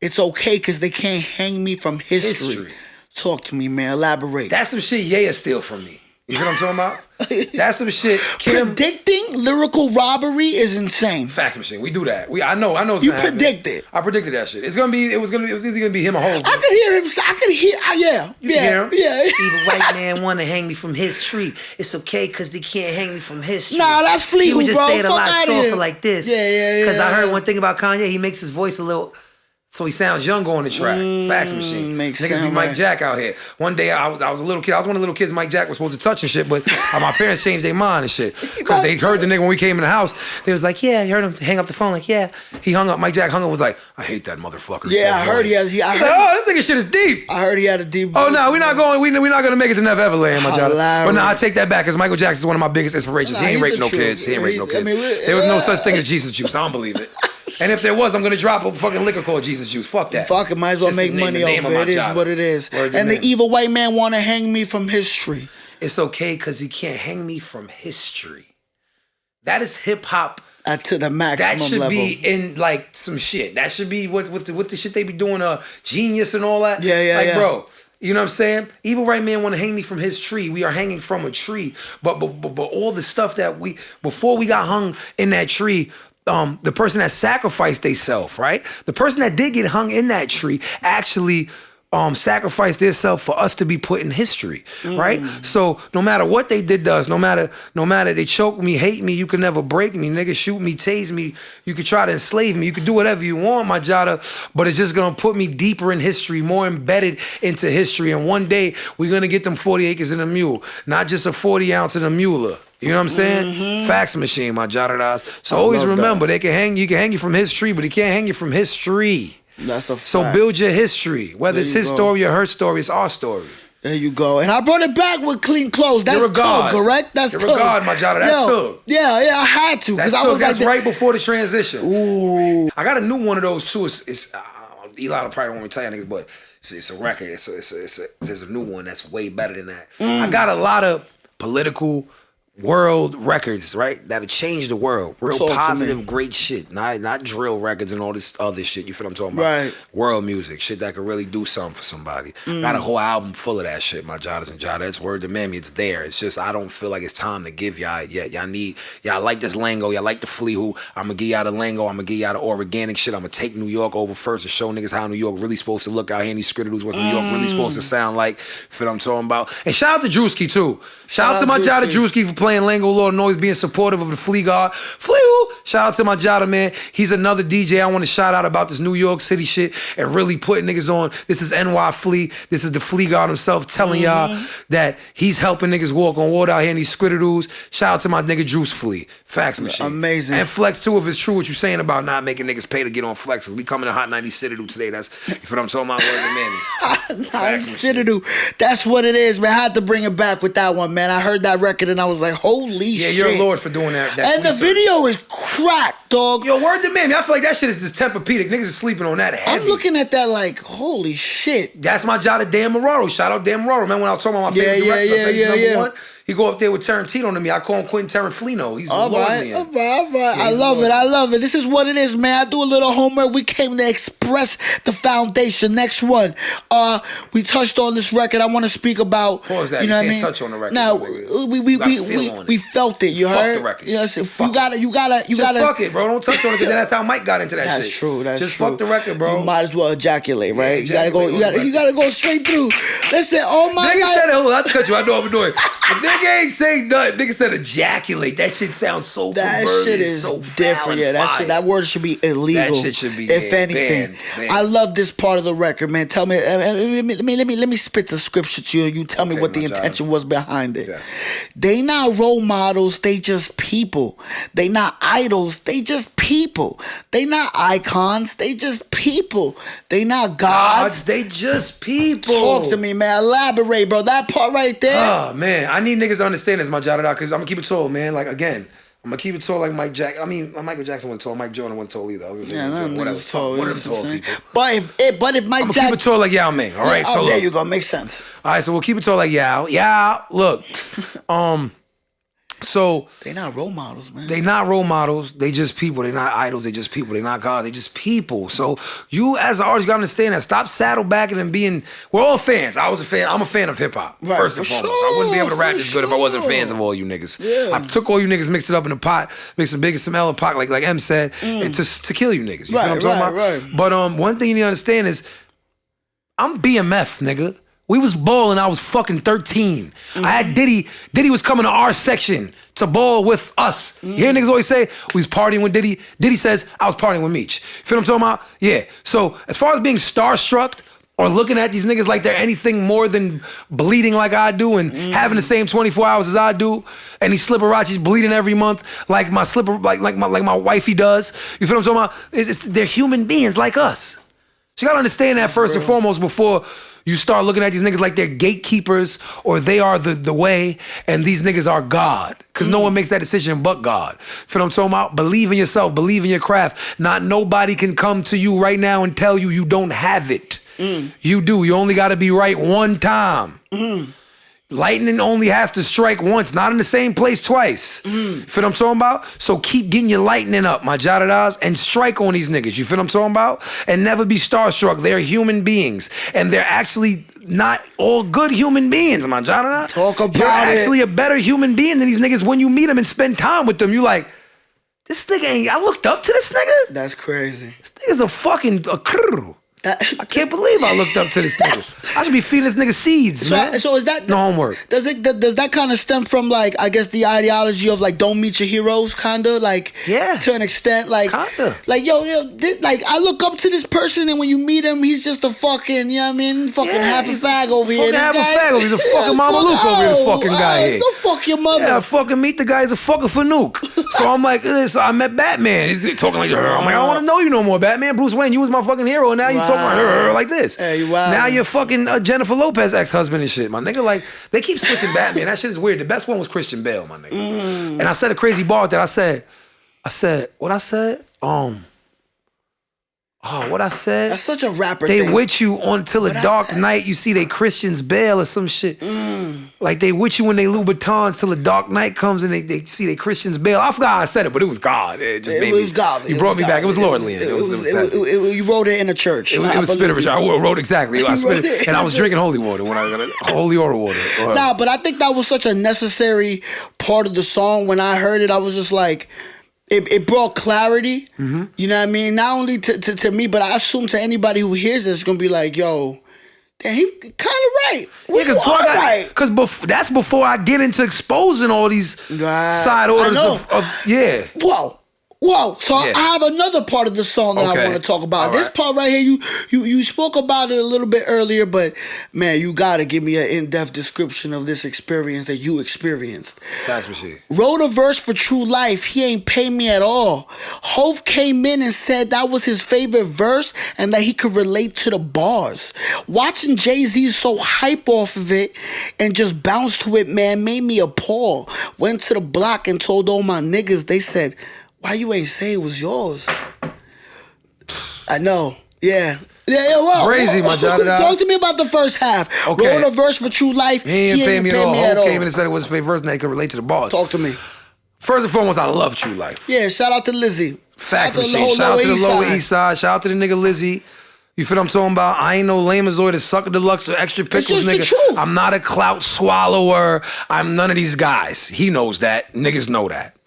It's okay because they can't hang me from history. Talk to me, man. Elaborate. That's some shit Yaya steal from me. You know what I'm talking about? That's some shit. Kim, Predicting lyrical robbery is insane. fax machine. We do that. I know. It's You gonna happen. predicted. I predicted that shit. It was either gonna be him or Hov. I could hear him. I could hear. Yeah. You can hear him? Yeah. Evil white man want to hang me from his tree. It's okay because they can't hang me from his tree. Nah, that's He Fleetwood, would just bro. say it a Fuck lot outta softer here. like this. Yeah. Because I heard one thing about Kanye. He makes his voice a little... So he sounds younger on the track. Fax machine. makes Niggas be sense, Mike right. Jack out here. One day I was a little kid. I was one of the little kids Mike Jack was supposed to touch and shit, but my parents changed their mind and shit. Because they heard the nigga when we came in the house. They was like, yeah, you heard him hang up the phone. Like, yeah. He hung up. Mike Jack hung up, was like, I hate that motherfucker. Yeah, I heard he has. I was like, oh, this nigga shit is deep. I heard he had a deep. Oh no, we're not gonna make it to Never Ever Land, my job. Hilarious. But no, I take that back because Michael Jackson's one of my biggest inspirations. Nah, He ain't he's raped the no truth. kids. He ain't raped no I kids. mean, There was no such thing as Jesus juice. I don't believe it. And if there was, I'm gonna drop a fucking liquor called Jesus juice. Fuck that. Fuck it, might as well Just make name money the name off of my it. It is job. what it is. Word to And the man. evil white man want to hang me from history. It's okay because you can't hang me from history. That is hip hop. To the maximum That should level. be in like some shit. That should be what's the shit they be doing? Genius and all that. Yeah, Like, yeah. bro. You know what I'm saying? Evil right man want to hang me from his tree. We are hanging from a tree. But all the stuff that before we got hung in that tree, the person that sacrificed themselves, right? The person that did get hung in that tree actually sacrificed themselves for us to be put in history, right? So no matter what they did to us, no matter they choke me, hate me, you can never break me, nigga, shoot me, tase me, you could try to enslave me, you could do whatever you want, my jada, but it's just gonna put me deeper in history, more embedded into history, and one day we're gonna get them 40 acres in a mule, not just a 40 ounce in a mule. You know what I'm saying? Fax machine, my jadadas. So always love remember, that. you can hang you from history, but he can't hang you from history. That's a fact. So build your history. Whether There it's you his go. story or her story, it's our story. There you go. And I brought it back with clean clothes. That's You're a god. Tug, correct? That's You're a Tug. god, my jada. That's Tug. Yeah, I had to. That's Because I was That's like, right before the transition. Ooh. I got a new one of those too. It's Eli will probably don't want me to tell you niggas, but it's a record. There's a new one that's way better than that. I got a lot of political world records, right? That'll change the world. Real Talk to positive, me. great shit. Not drill records and all this other shit. You feel what I'm talking about? Right. World music, shit that could really do something for somebody. Got a whole album full of that shit, my Jodas and Jada. It's word to mammy. It's there. It's just I don't feel like it's time to give y'all it yet. Y'all like this lingo. Y'all like the flea who. I'm gonna give y'all the lingo. I'm gonna give y'all the organic shit. I'm gonna take New York over first to show niggas how New York really supposed to look out here in these scritters. What New York really supposed to sound like. Feel what I'm talking about? And shout out to Drewski too. Shout out to my Jada Drewski for playing lingo, Lord knows being supportive of the flea guard. Flea, shout out to my Jada man. He's another DJ I want to shout out about this New York City shit and really putting niggas on. This is NY Flea. This is the flea guard himself telling y'all that he's helping niggas walk on water out here in these squidderdoos. Shout out to my nigga Juice Flea. Fax machine. Amazing. And Flex too, if it's true what you're saying about not making niggas pay to get on Flex. We coming to Hot 90 Citadel today. That's you feel what I'm talking about. Word to Manny. Fax machine. Citadel. That's what it is, man. I had to bring it back with that one, man. I heard that record and I was like, holy Yeah, shit. you're a lord for doing that. And the research. video is cracked, dog. Yo, word to Manny. I feel like that shit is just Tempur-Pedic. Niggas is sleeping on that heavy. I'm looking at that like, holy shit. That's my Jada Dan Moraro. Shout out Dan Moraro. Man, when I was talking about my favorite director, I said he's number one. He go up there with Tarantino to me. I call him Quentin Tarantino. He's All right. man. I love it. This is what it is, man. I do a little homework. We came to express the foundation. Next one. We touched on this record. I want to speak about. Pause that. You know what I can't mean? touch on the record. Now You we felt it. You Fuck heard? the record. You know, so Fuck you gotta. Just fuck it, bro. Don't touch on it because that's how Mike got into that That's shit. true. That's Just true. fuck the record, bro. You might as well ejaculate, right? Yeah, ejaculate on the You gotta go straight through. Listen, all my Nigga life. said, hold on, I have to cut you. I know what I'm doing. The nigga ain't saying nothing. Nigga said ejaculate. That shit sounds so That perverted. shit is so foul different. and Yeah, fire. that word should be illegal. That shit should be, if yeah, anything. banned. I love this part of the record, man. Tell me, let me spit the scripture to you. You tell me Okay, what the my child. intention was behind it. Yes. They not role models. They just people. They not idols. They just people. They not icons. They just people. They not gods. They just people. Talk to me, man. Elaborate, bro. That part right there. Oh man, I need niggas to understand this, my Jada, because I'm gonna keep it tall, man. Like again, I'm gonna keep it tall like Mike Jack. I mean, Michael Jackson wasn't tall. Mike Jordan wasn't tall either. I was Yeah, none of them whatever. niggas tall. One of you them know tall what I'm people. saying? But if Mike I'm gonna Jack, keep it tall like Yao Ming. All right, so there look. you go. Makes sense. All right, so we'll keep it tall like Yao. Yao, look, So They not role models, man. they not role models. They just people. They not idols. They just people. They not God. They just people. So you as an artist, you gotta understand that. Stop saddlebacking and being. We're all fans. I was a fan. I'm a fan of hip hop. Right, First and for foremost, sure, I wouldn't be able to rap for this good if I wasn't sure. fans of all you niggas. Yeah. I took all you niggas, mixed it up in a pot, mixed some big and some L pot, like M said, and to kill you niggas. You Right, feel what I'm talking right, about? right. But one thing you need to understand is, I'm BMF, nigga. We was balling. I was fucking 13. I had Diddy. Diddy was coming to our section to ball with us. You hear niggas always say we was partying with Diddy. Diddy says I was partying with Meech. Feel what I'm talking about? Yeah. So as far as being starstruck or looking at these niggas like they're anything more than bleeding like I do and having the same 24 hours as I do, and these Slipperachis bleeding every month like my slipper, like my wifey does. You feel what I'm talking about? They're human beings like us. So you gotta understand that first and foremost before you start looking at these niggas like they're gatekeepers or they are the way and these niggas are God. Because no one makes that decision but God. Feel what I'm talking about? Believe in yourself, believe in your craft. Not nobody can come to you right now and tell you don't have it. You do. You only gotta be right one time. Lightning only has to strike once, not in the same place twice. Feel what I'm talking about? So keep getting your lightning up, my jadadas, and strike on these niggas. You feel what I'm talking about? And never be starstruck. They're human beings. And they're actually not all good human beings, my jadada. Talk about You're it. actually a better human being than these niggas when you meet them and spend time with them. You like, this nigga ain't, I looked up to this nigga? That's crazy. This nigga's a fucking, I can't believe I looked up to this nigga. I should be feeding this nigga seeds, man. So is that no homework? Does that kind of stem from like I guess the ideology of like don't meet your heroes, kinda like to an extent like Kinda. like like I look up to this person and when you meet him he's just a fucking half a fag over here. Fucking half a fag over here. He's a fucking Mama Luke over here. The fucking guy here. Don't fuck your mother. Yeah, I fucking meet the guy. He's a fucking Fanuc. So I'm like, so I met Batman. He's talking like, I'm like, I don't want to know you no more, Batman. Bruce Wayne, you was my fucking hero, and now you talking like this. Hey, wow. Now you're fucking Jennifer Lopez ex-husband and shit, my nigga. Like, they keep switching Batman. That shit is weird. The best one was Christian Bale, my nigga. And I said a crazy bar with that. I said, what I said? What I said? That's such a rapper They thing. with you until a dark night. You see they Christians Bale or some shit. Like they with you when they Louboutins till a dark night comes and they see they Christians Bale. I forgot how I said it, but it was God. It just made was God. You brought me back. It was Lord Leon. You wrote it in a church. It was spinach. I wrote exactly. I spit it, and I was drinking holy water when I got it. Holy water. Nah, but I think that was such a necessary part of the song. When I heard it, I was just like, it brought clarity. You know what I mean? Not only to me, but I assume to anybody who hears this, it's gonna be like, yo, damn, he kind of right. Because that's before I get into exposing all these side orders of Whoa. So I have another part of the song that I want to talk about. This part right here, you spoke about it a little bit earlier, but man, you gotta give me an in-depth description of this experience that you experienced. That's what she. Wrote a verse for True Life. He ain't pay me at all. Hove came in and said that was his favorite verse and that he could relate to the bars. Watching Jay-Z so hype off of it and just bounce to it, man, made me appalled. Went to the block and told all my niggas, they said, why you ain't say it was yours? I know. Yeah. Well, Crazy, my jada. Talk to me about the first half. Okay. Wrote a verse for True Life. He ain't pay me at all. Hov came in and said it was his favorite verse and that he could relate to the bars. Talk to me. First and foremost, I love True Life. Yeah, shout out to Lizzie. Facts machine. Shout out to the Lower East Side. Shout out to the nigga Lizzie. You feel what I'm talking about? I ain't no lamazoid or sucker deluxe or extra pickles, nigga. I'm not a clout swallower. I'm none of these guys. He knows that. Niggas know that.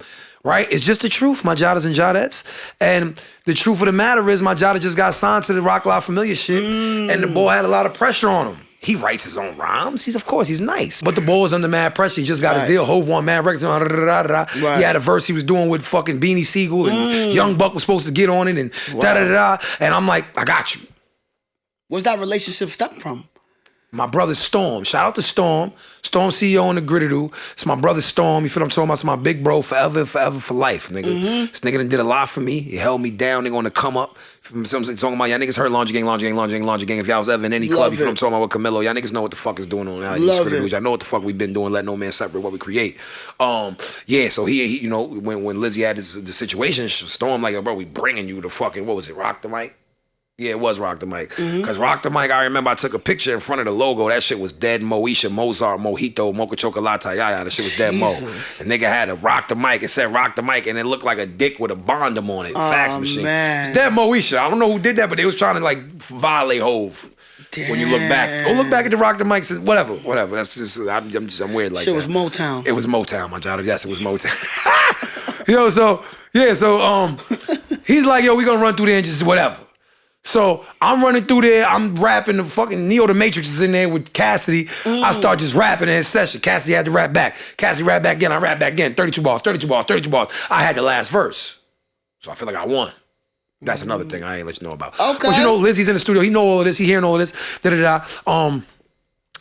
Right? It's just the truth, my Jadas and Jadettes. And the truth of the matter is my Jada just got signed to the Rock La Familia shit. And the boy had a lot of pressure on him. He writes his own rhymes. Of course, he's nice. But the boy was under mad pressure. He just got his deal. Hove on Mad Records. He had a verse he was doing with fucking Beanie Siegel. And Young Buck was supposed to get on it. And da-da-da-da. And I'm like, I got you. Where's that relationship stem from? My brother Storm. Shout out to Storm. Storm CEO in the Griddle. It's my brother Storm. You feel what I'm talking about? It's my big bro forever for life, nigga. This nigga done did a lot for me. He held me down. Nigga on the come up. I'm talking about y'all niggas heard Laundry Gang. If y'all was ever in any club, you feel what I'm talking about with Camilo, y'all niggas know what the fuck is going on now. Y'all know what the fuck we been doing. Let no man separate what we create. So he you know, when Lizzie had the situation, Storm like, yo, bro, we bringing you to fucking, what was it, Rock the Mic? Yeah, it was Rock the Mic. Because Rock the Mic, I remember I took a picture in front of the logo. That shit was dead Moesha, Mozart, Mojito, Mocha Chocolate, Yaya. That shit was dead Mo. The nigga had a Rock the Mic. It said Rock the Mic, and it looked like a dick with a Bondum on it. Fax machine. Man. It's dead Moesha. I don't know who did that, but they was trying to like violate Hove. Damn. When you look back. Go look back at the Rock the Mic. Whatever. That's just, I'm weird like Shit that. was Motown. It was Motown, my job. Yes, it was Motown. He's like, yo, we gonna run through there and just whatever. So I'm running through there, I'm rapping, the fucking Neo the Matrix is in there with Cassidy. I start just rapping in his session. Cassidy had to rap back. Cassidy rap back again, I rap back again. 32 bars. I had the last verse. So I feel like I won. That's another thing I ain't let you know about. Okay. But you know, Lizzie's in the studio, he know all of this, he hearing all of this,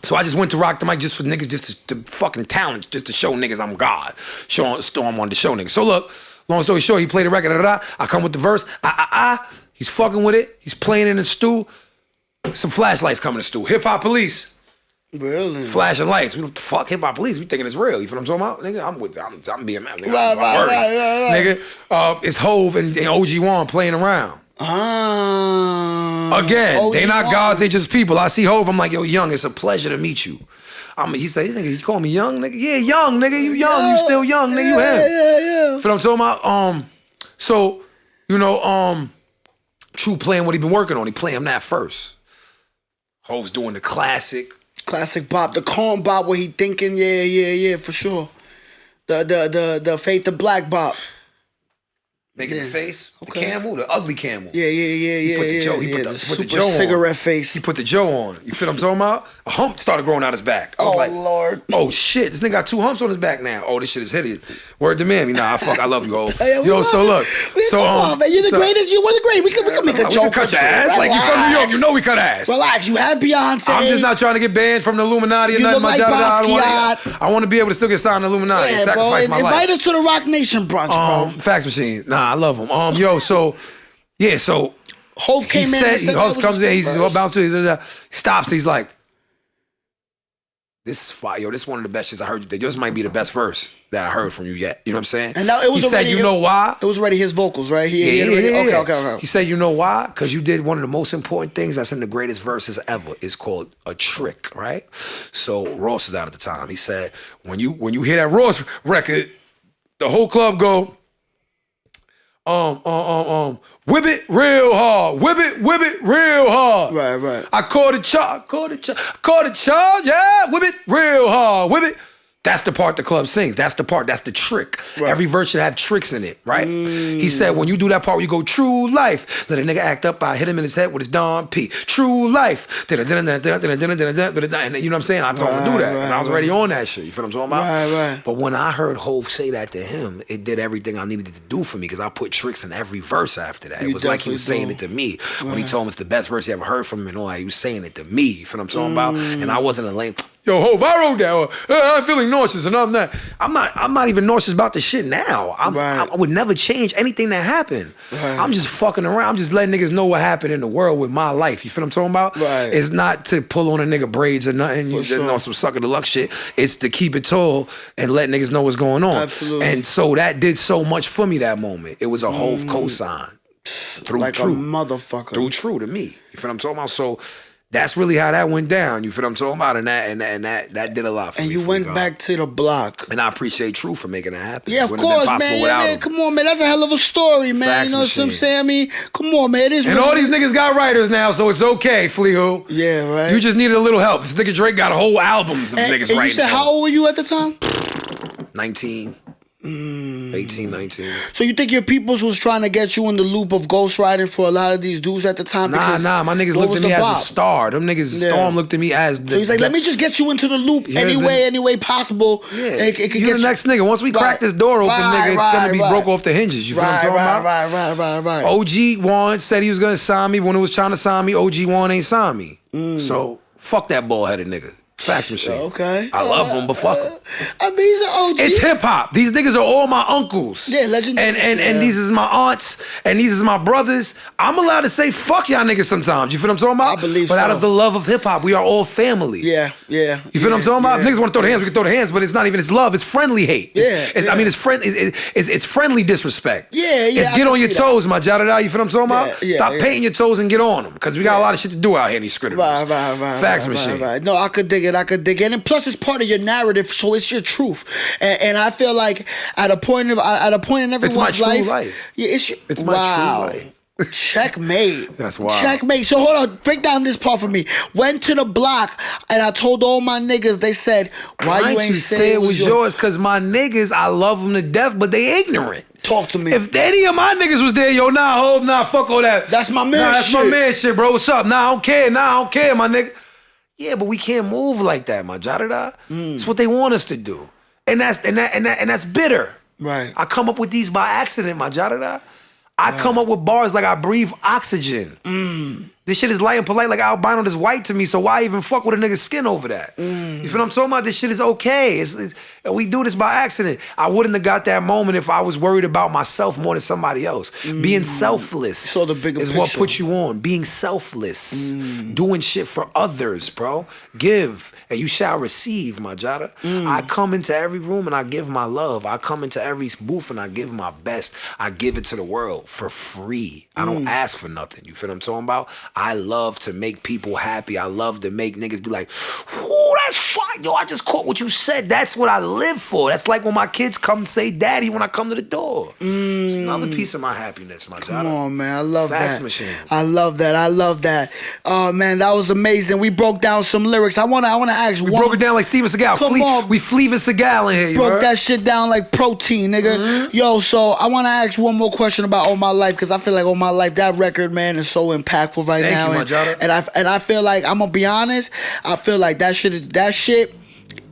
So I just went to Rock the Mic just for niggas, just to fucking talent, just to show niggas I'm God. Storm on the show niggas. So look, long story short, he played the record, I come with the verse, he's fucking with it, he's playing in the stew, some flashlights come in the stew, hip hop police. Really? Flashing lights. What the fuck? Hip hop police. We thinking it's real. You feel what I'm talking about? Nigga, I'm being mad. Right. Nigga, it's Hove and OG Wan playing around. Again, OG they not Wan. gods, they just people. I see Hove, I'm like, yo, Young, it's a pleasure to meet you. He said, nigga, you call me Young, nigga? Yeah, Young, nigga, you young, you still young, nigga, you him. Yeah. Feel what I'm talking about? True playing what he been working on. He playing that first. Hove's doing the classic bop, the calm bop where he thinking, yeah, for sure. The Fate the Black bop. Making the face, Okay. the camel, the ugly camel. Yeah. He put the Joe, he put the super Joe on. cigarette face. He put the Joe on. You feel what I'm talking about? A hump started growing out his back. I was like, Lord. oh shit, this nigga got 2 humps on his back now. Oh, this shit is hideous. Word to mammy. Nah, I love you, Hov. Hey, Yo, so look. Come on, man. You're the greatest. You were the greatest. We can make a We joke. can cut your ass. Like, you from New York, you know we cut ass. Relax. You have Beyonce. I'm just not trying to get banned from the Illuminati or You nothing. look like I want to be able to still get signed to the Illuminati and Yeah, bro. sacrifice my life. Invite us to the Rock Nation brunch, bro. Fax machine. Nah, I love him. So Hove came in. And said Hove that comes was in, he's his all verse. bounced to he stops, he's like, this is fire. Yo, this is one of the best shits I heard you did. This might be the best verse that I heard from you yet. You know what I'm saying? And now it was he said, already you know why? It was already his vocals, right? Yeah. Okay. He said, you know why? Because you did one of the most important things that's in the greatest verses ever. It's called a trick, right? So Ross is out at the time. He said, when you hear that Ross record, the whole club go, whip it real hard, whip it real hard. Right. I caught a charge, yeah, whip it real hard, whip it. That's the part the club sings. That's the part. That's the trick. Right. Every verse should have tricks in it, right? He said, when you do that part where you go, true life, let a nigga act up, I hit him in his head with his Don P. True life. And you know what I'm saying? I told him to do that. And I was already on that shit. You feel what I'm talking about? Right. But when I heard Hove say that to him, it did everything I needed to do for me because I put tricks in every verse after that. It was like he was saying it to me. When he told me it's the best verse he ever heard from him and all that, he was saying it to me. You feel what I'm talking about? And I wasn't a lame, yo, Hove, I wrote that. I'm feeling nauseous and all that. I'm not even nauseous about the shit now. I would never change anything that happened. Right. I'm just fucking around. I'm just letting niggas know what happened in the world with my life. You feel what I'm talking about? Right. It's not to pull on a nigga braids or nothing. You know, some sucker the luck shit. It's to keep it tall and let niggas know what's going on. Absolutely. And so that did so much for me that moment. It was a Hove cosign. Through Like True. a motherfucker. Through True to me. You feel what I'm talking about? So that's really how that went down. You feel what I'm talking about? And that did a lot for me. And you went back to the block. And I appreciate True for making that happen. Yeah, of Wouldn't have course, been possible man. without Yeah, him. come on, man. That's a hell of a story, man. Facts you know what I'm machine. saying? I mean, come on, man. It is And what all it these is. niggas got writers now, so it's okay, Fleaho. Yeah, right. You just needed a little help. This nigga Drake got whole albums of and niggas you writing. said, for how him. old were you at the time? 19. 18, 19. So you think your peoples was trying to get you in the loop of ghostwriting for a lot of these dudes at the time? Nah, my niggas what looked was at me the as vibe? a star. Them niggas, Yeah. Storm looked at me as the... So he's like, let me just get you into the loop Yeah, any way possible. Yeah, And it could you get the next nigga. Once we crack this door open, nigga, it's gonna be broke off the hinges. You feel what I'm talking about? Right. OG Juan said he was gonna sign me. When he was trying to sign me, OG Juan ain't signed me. So fuck that bald-headed nigga. Fax machine. Okay. I love them, but fuck them. I mean, he's an OG. It's hip hop. These niggas are all my uncles. Yeah, legendary. And these is my aunts, and these is my brothers. I'm allowed to say fuck y'all niggas sometimes. You feel what I'm talking about? I believe but so. out of the love of hip hop, we are all family. Yeah. You feel what I'm talking about? If niggas want to throw the hands, we can throw the hands, but it's not even, it's love, it's friendly hate. I mean, it's friendly, it's friendly disrespect. It's get on your toes, my jada. You feel what I'm talking about? Stop painting your toes and get on them, because we got a lot of shit to do out here in these scritters. Right. Fax machine. Right. No, I could dig it. And plus, it's part of your narrative, so it's your truth. And I feel like at a point in everyone's It's my true life. Yeah, it's my wow. true life. Checkmate. That's wild. Checkmate. So hold on, break down this part for me. Went to the block and I told all my niggas. They said, "Why you ain't say it was yours?" Because my niggas, I love them to death, but they ignorant. Talk to me. If any of my niggas was there, fuck all that. That's my man. That's shit. my man shit, bro. What's up? I don't care, my nigga. Yeah, but we can't move like that, my jada. It's what they want us to do, and that's bitter. Right. I come up with these by accident, my jada. I come up with bars like I breathe oxygen. This shit is light and polite, like albino is white to me, so why even fuck with a nigga's skin over that? You feel what I'm talking about? This shit is okay. We do this by accident. I wouldn't have got that moment if I was worried about myself more than somebody else. Being selfless So the bigger is what picture. puts you on. Being selfless. Doing shit for others, bro. Give and you shall receive, my jada. I come into every room and I give my love. I come into every booth and I give my best. I give it to the world for free. I don't ask for nothing. You feel what I'm talking about? I love to make people happy. I love to make niggas be like, "Ooh, that's fine. Yo, I just caught what you said." That's what I live for. That's like when my kids come say daddy when I come to the door. It's another piece of my happiness, my Come on, man. I love Fax that. machine. I love that. Oh, man, that was amazing. We broke down some lyrics. I wanna ask We broke it down like Steven Seagal. Come on. We Fleevin Seagal in here. You Broke heard? that shit down like protein, nigga. Yo, so I want to ask one more question about All My Life, because I feel like All My Life, that record, man, is so impactful right Thank now. you, my jada. And I feel like, I'm gonna be honest, I feel like that shit.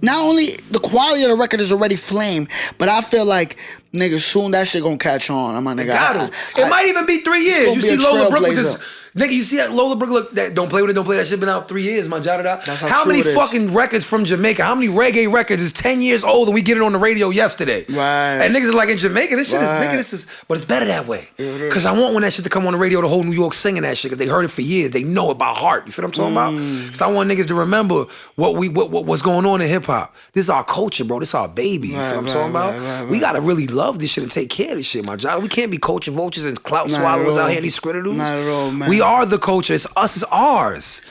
Not only the quality of the record is already flame, but I feel like, nigga, soon that shit gonna catch on. I'm a nigga. Got it. It might even be 3 years. gonna You be see a Lola Brooke with trailblazer. this. Nigga, you see that Lola Brooke look that don't play with it, don't play that shit been out 3 years, my jada. That's How how many true it is. fucking records from Jamaica? How many reggae records is 10 years old and we get it on the radio yesterday? Right. And niggas are like, in Jamaica, this shit Right. is but it's better that way. Yeah, it is. Cause I want when that shit to come on the radio, the whole New York singing that shit, cause they heard it for years. They know it by heart. You feel what I'm talking about? So I want niggas to remember what's going on in hip hop. This is our culture, bro. This is our baby. You feel what I'm Right, talking about? right. We gotta really love this shit and take care of this shit, my jada. We can't be culture vultures and clout Not at swallowers all. out here in these scritters. Not at all, man. We are the culture. It's us. It's ours.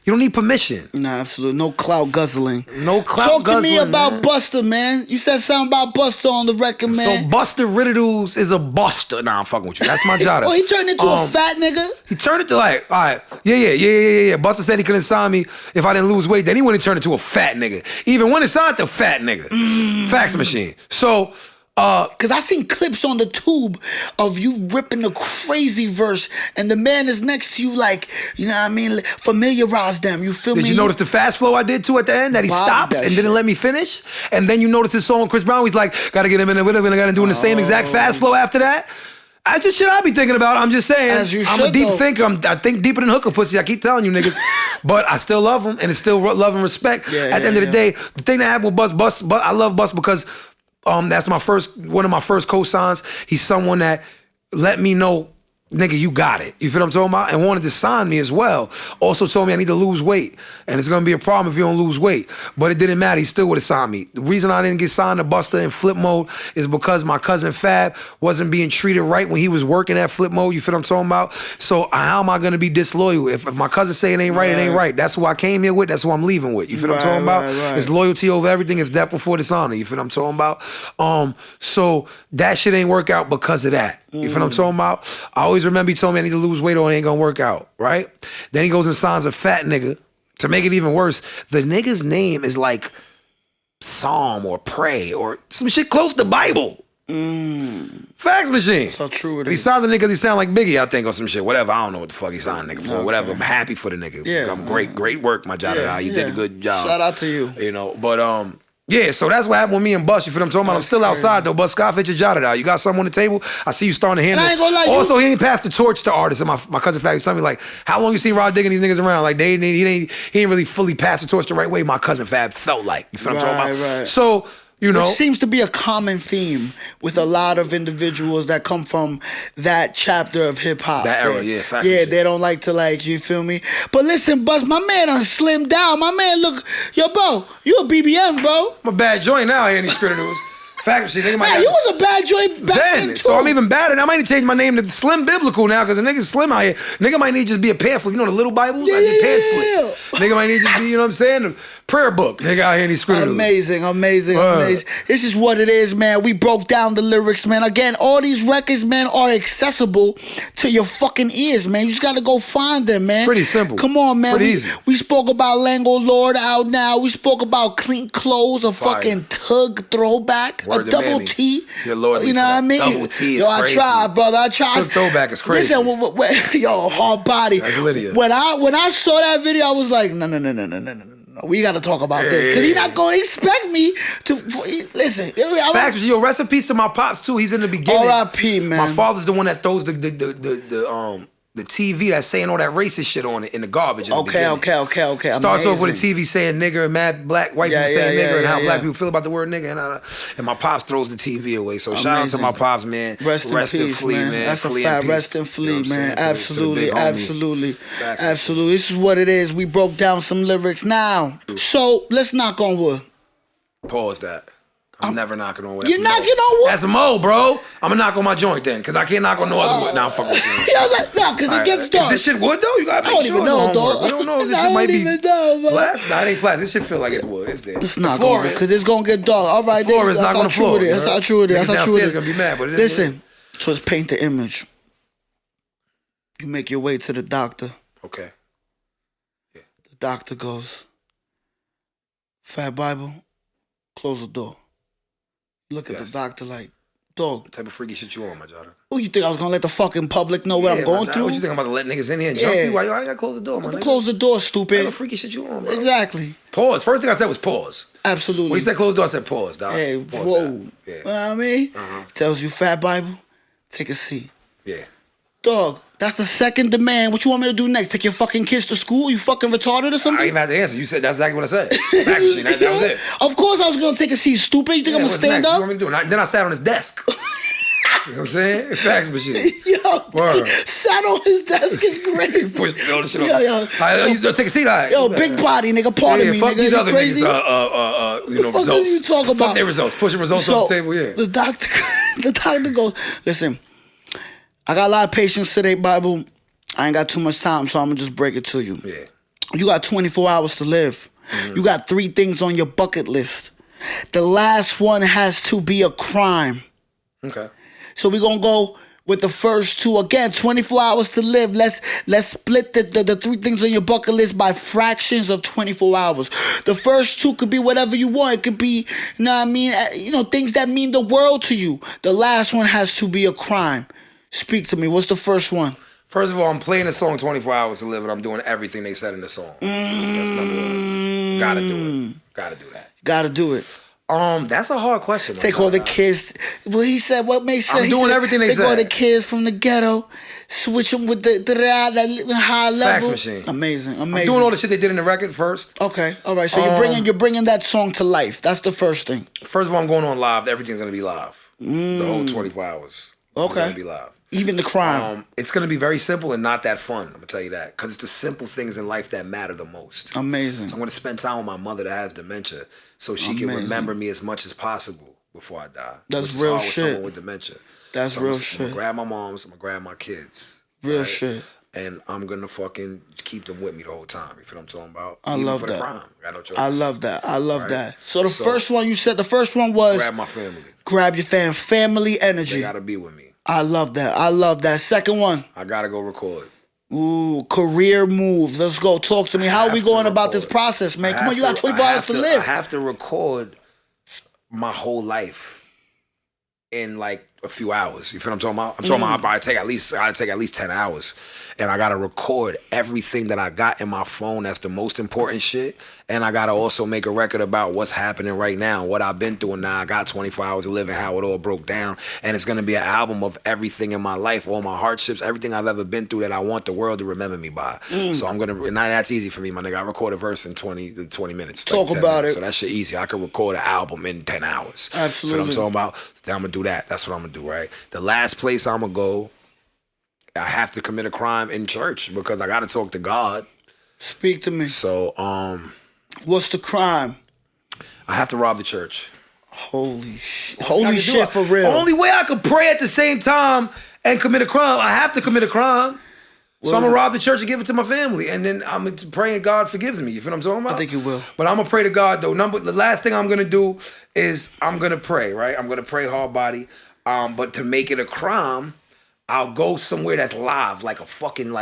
You don't need permission. Nah, absolutely. No clout guzzling. No clout Talk to me guzzling, about man. Buster, man. You said something about Buster on the record, man. So Buster Riddles is a buster. Nah, I'm fucking with you. That's my jada. Oh, he turned into a fat nigga? He turned into like, all right, yeah. Buster said he couldn't sign me if I didn't lose weight. Then he wouldn't turn into a fat nigga. Even when it's not the fat nigga. Fax machine. So, Cause I seen clips on the tube of you ripping the crazy verse, and the man is next to you, like, you know what I mean, familiarize them. You feel me? did you notice the fast flow I did too at the end? That he Bob stopped that and didn't shit. let me finish? And then you notice his song, Chris Brown, he's like, gotta get him in the rhythm and I gotta do the same exact fast flow after that. That's just shit I be thinking about. I'm just saying. As you I'm a should, deep though. thinker. I think deeper than hooker pussy. I keep telling you niggas. But I still love him and it's still love and respect. Yeah, at the end of the day, the thing that happened with Bus, I love Bus because that's one of my first cosigns. He's someone that let me know, nigga, you got it. You feel what I'm talking about? And wanted to sign me as well. Also told me I need to lose weight. And it's gonna be a problem if you don't lose weight. But it didn't matter, he still would have signed me. The reason I didn't get signed to Buster in Flip Mode is because my cousin Fab wasn't being treated right when he was working at Flip Mode. You feel what I'm talking about? So how am I gonna be disloyal? If my cousin say it ain't right, it ain't right. That's who I came here with, that's who I'm leaving with. You feel what I'm talking about? Right. It's loyalty over everything, it's death before dishonor. You feel what I'm talking about? So that shit ain't work out because of that. You feel what I'm talking about? I always remember he told me I need to lose weight or it ain't gonna work out, right? Then he goes and signs a fat nigga. To make it even worse, the nigga's name is like Psalm or Pray or some shit close to Bible. Fax machine. So true it He is. signed the nigga 'cause he sound like Biggie, I think, or some shit. Whatever. I don't know what the fuck he signed the nigga for. Okay. Whatever. I'm happy for the nigga. Yeah. Great work, my job. You did a good job. Shout out to you. You know, but Yeah, so that's what happened with me and Bus. You feel what I'm talking about? I'm still outside though, but Scott jotted out. You got something on the table? I see you starting to handle I ain't gonna lie, also, he ain't passed the torch to artists. And my cousin Fat was telling me, like, how long you seen Rod digging these niggas around? Like, he ain't really fully passed the torch the right way. My cousin Fab felt like. You feel what I'm talking about? Right. So, you know. Which seems to be a common theme with a lot of individuals that come from that chapter of hip hop. That era, yeah, facts. Yeah, they don't like to, like, you feel me? But listen, Buzz, my man done slimmed down. My man look, yo, bro, you a BBM, bro. I'm a bad joint now, Andy Spirit News. Fact shit, nigga might Man, you was a bad joint back then, too. So I'm even badder. I might need to change my name to Slim Biblical now because the nigga's slim out here. Nigga might need to just be a pamphlet. You know the little Bibles? I need pamphlet. Nigga might need to be, you know what I'm saying? The prayer book. Nigga out here in these scriptures. Amazing. This is what it is, man. We broke down the lyrics, man. Again, all these records, man, are accessible to your fucking ears, man. You just gotta go find them, man. Pretty simple. Come on, man. Pretty easy. We spoke about Lango Lord out now. We spoke about Clean Clothes, a fucking Tug throwback. Word a double mammy. T. Your Lord, you know what I mean? Double T is yo, crazy. I tried, brother. I tried. Tug throwback is crazy. Listen, yo, hard body. That's Lydia. When I saw that video, I was like, no. We gotta talk about this because he's not gonna expect me to listen. Facts, yo, rest in peace to my pops too. He's in the beginning. R.I.P. man. My father's the one that throws the TV that's saying all that racist shit on it in the garbage. Okay. Starts off with a TV saying nigger and mad black white people saying nigger and how black people feel about the word nigger and my pops throws the TV away. So shout out to my pops, man. Rest in peace, flee, man. That's flee a fact. peace. Rest and flee, You know man. Absolutely. Absolutely. This is what it is. We broke down some lyrics now. So let's knock on wood. Pause that. I'm never knocking on wood. You're knocking on wood? That's a mo, bro. I'm gonna knock on my joint then, because I can't knock on no other wood. Nah, I'm fucking with you. No, because it gets dark. Is this shit wood though? You gotta make I don't sure. even know, dog. We don't know if this I shit don't might be even know, bro. plastic. Nah, it ain't plastic. This shit feel like it's wood. It's there. It's not going to because it's going to get dark. All right, the floor is that's not how on the true floor. it is. That's how true it is. That's how true it is. Gonna be mad, but it is listen, so let's paint the image. You make your way to the doctor. Okay. Yeah. The doctor goes, Fat Bible, close the door. Look at the doctor like, dog. What type of freaky shit you on, my daughter? Who you think I was going to let the fucking public know what I'm going through? What you think I'm about to let niggas in here and jump you? Why you gotta close the door, man? Close the door, stupid. What type of freaky shit you on, bro? Exactly. Pause. First thing I said was pause. Absolutely. When you said close the door, I said pause, dog. Hey, pause whoa. that. Yeah. You know what I mean? Tells you, Fat Bible, take a seat. Yeah. Dog, that's the second demand. What you want me to do next? Take your fucking kids to school? You fucking retarded or I something? didn't have to answer. You said that's exactly what I said. Actually, that was it. Of course I was going to take a seat, stupid. You think I'm going to what's stand next? up? You want me to do? And then I sat on his desk. You know what I'm saying? Facts machine. Yo, sat on his desk is great. Push all the shit Yo. off. Take a seat, all right. Yo, big body, nigga. Pardon me, fuck nigga. these You other crazy? niggas, What the fuck results. are you talking about? Fuck their results. Pushing results off the table, yeah. The doctor goes, listen, I got a lot of patience today, Bible. I ain't got too much time, so I'm going to just break it to you. Yeah. You got 24 hours to live. You got 3 things on your bucket list. The last one has to be a crime. Okay. So we're going to go with the first 2. Again, 24 hours to live. Let's split the 3 things on your bucket list by fractions of 24 hours. The first 2 could be whatever you want. It could be, you know what I mean, things that mean the world to you. The last one has to be a crime. Speak to me. What's the first one? First of all, I'm playing the song 24 Hours to Live, and I'm doing everything they said in the song. That's number 1. Gotta do it. Gotta do that. Gotta do it. That's a hard question. Take all the kids. Well, he said, what makes sense? I'm doing everything they said. Take all said. the kids from the ghetto, switch them with that high level. Fax machine. Amazing. I'm doing all the shit they did in the record first. Okay, all right. So you're bringing that song to life. That's the first thing. First of all, I'm going on live. Everything's gonna be live. The whole 24 hours. Okay. It's gonna be live. Even the crime. It's gonna be very simple and not that fun. I'm gonna tell you that, because it's the simple things in life that matter the most. Amazing. So I'm gonna spend time with my mother that has dementia, so she can remember me as much as possible before I die. That's which real is hard with shit. someone with dementia. That's so real I'm shit. gonna grab my moms. I'm gonna grab my kids. Real shit. And I'm gonna fucking keep them with me the whole time. You feel what I'm talking about? I Even love for that. The crime. I got no choice. I love that. I love that. So the first one you said, the first one was grab my family. Grab your family energy. They gotta be with me. I love that. I love that. Second one. I gotta go record. Ooh, career moves. Let's go. Talk to me. How are we going about this process, man? Come on, you got 24 hours to live. I have to record my whole life in like a few hours. You feel what I'm talking about? I'm talking about I gotta take at least 10 hours. And I gotta record everything that I got in my phone. That's the most important shit. And I gotta also make a record about what's happening right now, what I've been through. And now I got 24 hours to live and how it all broke down. And it's gonna be an album of everything in my life, all my hardships, everything I've ever been through that I want the world to remember me by. So I'm gonna, now that's easy for me, my nigga. I record a verse in 20 minutes. Talk about it. So that shit easy. I could record an album in 10 hours. Absolutely. You know what I'm talking about? Then I'm gonna do that. That's what I'm gonna do, right? The last place I'm gonna go, I have to commit a crime in church because I gotta talk to God. Speak to me. So, what's the crime? I have to rob the church. Holy shit, for real. Only way I could pray at the same time and commit a crime, I have to commit a crime. So I'm gonna rob the church and give it to my family, and then I'm praying God forgives me. You feel what I'm talking about? I think He will. But I'm gonna pray to God though. The last thing I'm gonna do is I'm gonna pray. Right? I'm gonna pray hard body. But to make it a crime, I'll go somewhere that's live, like a fucking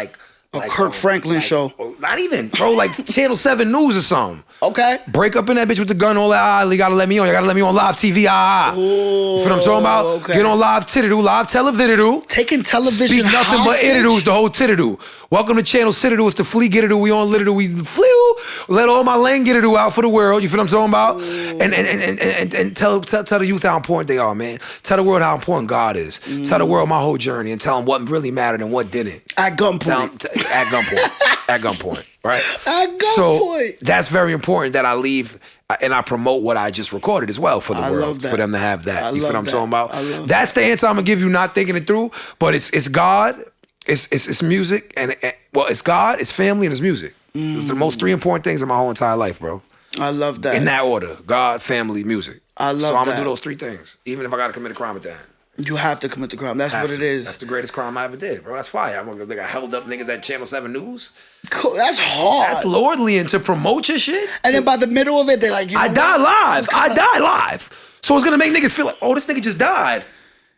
Kirk Franklin show. Not even, bro, like Channel 7 News or something. Okay. Break up in that bitch with the gun, all that. You gotta let me on. You gotta let me on live TV. You feel what I'm talking about? Okay. Get on live titidoo, live televididoo. Taking television Speak nothing but hostage? itidoos, the whole titidoo. Welcome to Channel Citidoo. It's the flea getidoo. We on litidoo. We flew. Let all my lane getidoo out for the world. You feel what I'm talking about? And tell the youth how important they are, man. Tell the world how important God is. Tell the world my whole journey and tell them what really mattered and what didn't. At gunpoint. At gunpoint. At gunpoint, right? At gunpoint. So that's very important that I leave and I promote what I just recorded as well for the world, love that. for them to have that. You feel what I'm talking I about? love That's the answer I'm gonna give you, not thinking it through. But it's God, it's music, and it's God, it's family, and it's music. It's the most three important things in my whole entire life, bro. I love that. In that order: God, family, music. I love So I'm that. gonna do those three things, even if I gotta commit a crime at the end. You have to commit the crime. That's what it is. That's the greatest crime I ever did, bro. That's fire. I'm gonna think I held up niggas at Channel 7 News. Cool. That's hard. That's lordly, and to promote your shit. And then by the middle of it, they're like, I die live. I die live. So it's gonna make niggas feel like, oh, this nigga just died.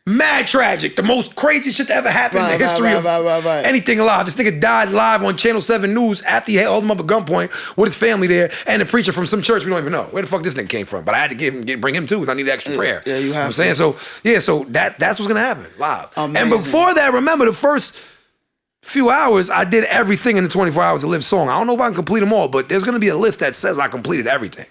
Mad tragic. The most crazy shit that ever happened in the history of anything alive. This nigga died live on Channel 7 News after he held him up at gunpoint with his family there and a preacher from some church we don't even know. Where the fuck this nigga came from? But I had to bring him too because I needed extra prayer. Yeah, you have I'm saying? So that's what's gonna happen live. Amazing. And before that, remember the first few hours, I did everything in the 24 hours to live song. I don't know if I can complete them all, but there's gonna be a list that says I completed everything.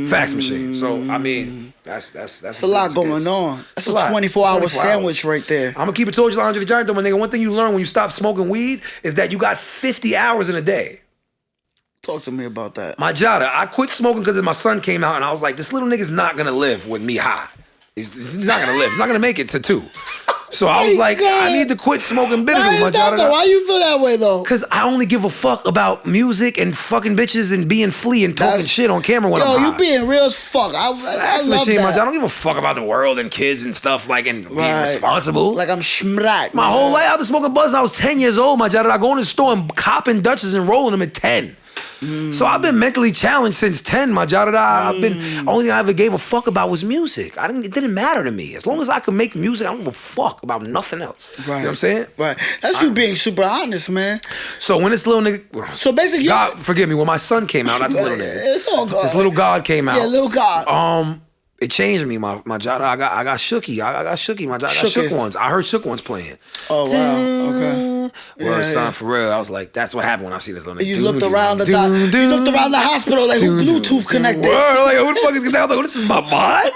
Fax machine. So I mean, that's a lot going on. That's a 24-hour sandwich right there. I'm gonna keep it told you, Andre the Giant, though, my nigga. One thing you learn when you stop smoking weed is that you got 50 hours in a day. Talk to me about that. My Jada, I quit smoking because my son came out, and I was like, this little nigga's not gonna live with me high. He's not gonna live. He's not gonna make it to 2. So I was like, I need to quit smoking bitterly, my Jada. Why you feel that way though? Because I only give a fuck about music and fucking bitches and being flea and talking shit on camera when I'm high. Yo, you being real as fuck. I love machine, that. I don't give a fuck about the world and kids and stuff like and being responsible. Like I'm schmrack. My whole life I've been smoking buzz since I was 10 years old, my Jada. I go in the store and copping Dutches and rolling them at 10. So I've been mentally challenged since 10, my Jada. I've been, only thing I ever gave a fuck about was music. It didn't matter to me. As long as I could make music, I don't give a fuck about nothing else. Right. You know what I'm saying? Right. That's you being super honest, man. So when this little nigga, so basically, God, forgive me, when my son came out, not this little nigga. It's all good. This little God came out. Yeah, little God. It changed me, my Jada. I got Shooky. I got Shooky, my Jada. I got Shook Ones. I heard Shook Ones playing. Oh, wow. Okay. Word, son, for real. I was like, that's what happened when I see this little nigga. You looked around the hospital like who Bluetooth connected. Word, like, who the fuck is connected? I was like, this is my bot?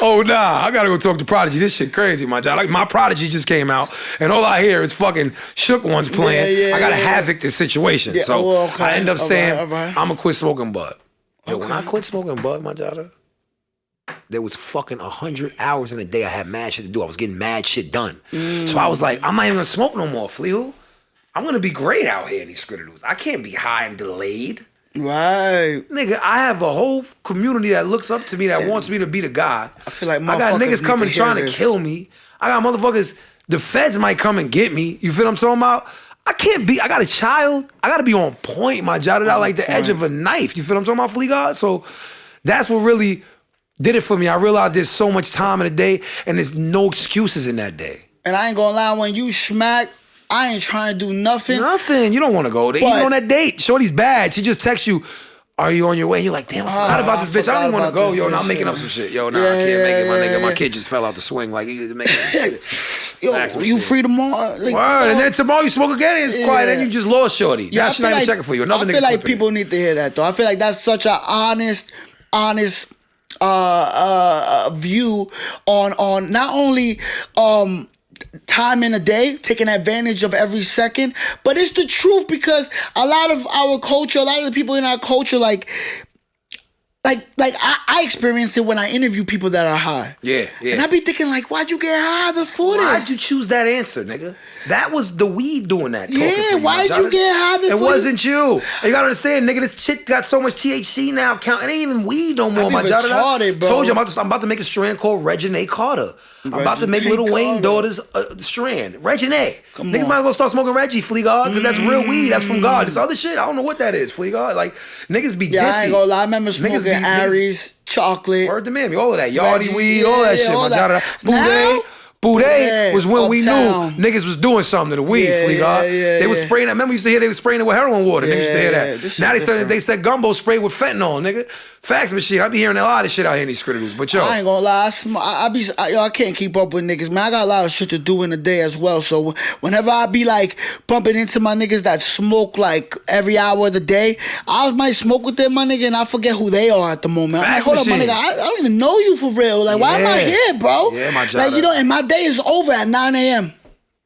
Oh, nah. I gotta go talk to Prodigy. This shit crazy, my Jada. Like, my Prodigy just came out, and all I hear is fucking Shook Ones playing. I gotta havoc this situation. Yeah, so okay. I end up saying, I'm gonna quit smoking bud. And when I quit smoking bud, my Jada, there was fucking 100 hours in a day I had mad shit to do. I was getting mad shit done. So I was like, I'm not even gonna smoke no more, Flea. I'm gonna be great out here in these scritters. I can't be high and delayed. Right. Nigga, I have a whole community that looks up to me that wants me to be the guy. I feel like I got niggas coming trying to kill me. I got motherfuckers, the feds might come and get me. You feel what I'm talking about? I got a child. I gotta be on point, my Jada, like the edge of a knife. You feel what I'm talking about, Flea God? So that's what really did it for me. I realized there's so much time in a day and there's no excuses in that day. And I ain't gonna lie, when you smack, I ain't trying to do nothing. Nothing. You don't want to go there. Even on that date, Shorty's bad. She just texts you, are you on your way? You're like, damn, I forgot about this bitch. I don't even want to go, yo. Now I'm making up some shit. Yo, nah, I can't make it, my nigga. My kid just fell out the swing. Like, he making shit. Yo, you free tomorrow? Like, Word, and then tomorrow you smoke again, it's quiet, and you just lost shorty. Yeah, Now she's not even checking for you. Another nigga. I feel like people need to hear that, though. I feel like that's such an honest view on not only time in a day, taking advantage of every second, but it's the truth, because a lot of our culture, a lot of the people in our culture, like I experience it when I interview people that are high. Yeah. And I be thinking, like, why'd you get high before this? Why'd you choose that answer, nigga? That was the weed doing that. Yeah, why'd you get high before? It wasn't you. You gotta understand, nigga, this shit got so much THC now. It ain't even weed no more, my retarded, bro. Told you, I'm about to make a strand called Regine Carter. I'm about to make Lil Wayne daughter's strand. Regine. Niggas might as well start smoking Reggie, Flea God, because that's real weed. That's from God. This other shit, I don't know what that is, Flea God. Like, niggas be diffy. I ain't gonna lie. I remember smoking Aries, chocolate. Word to mammy, all of that. Yardie weed, all that shit, all my that. Boudet. Boudet was when we knew Uptown. niggas was doing something to the weed, Flea God. They was spraying that. Remember, we used to hear they was spraying it with heroin water. Niggas used to hear that. Now they said gumbo spray with fentanyl, nigga. Facts machine. I be hearing a lot of shit out here in these critters. But yo, I ain't gonna lie. I can't keep up with niggas, man. I got a lot of shit to do in the day as well. So whenever I be like bumping into my niggas that smoke like every hour of the day, I might smoke with them, my nigga, and I forget who they are at the moment. I'm like, hold up, my nigga. I don't even know you for real. Like, why am I here, bro? Yeah, my job. Like, you know, and my day is over at 9 a.m.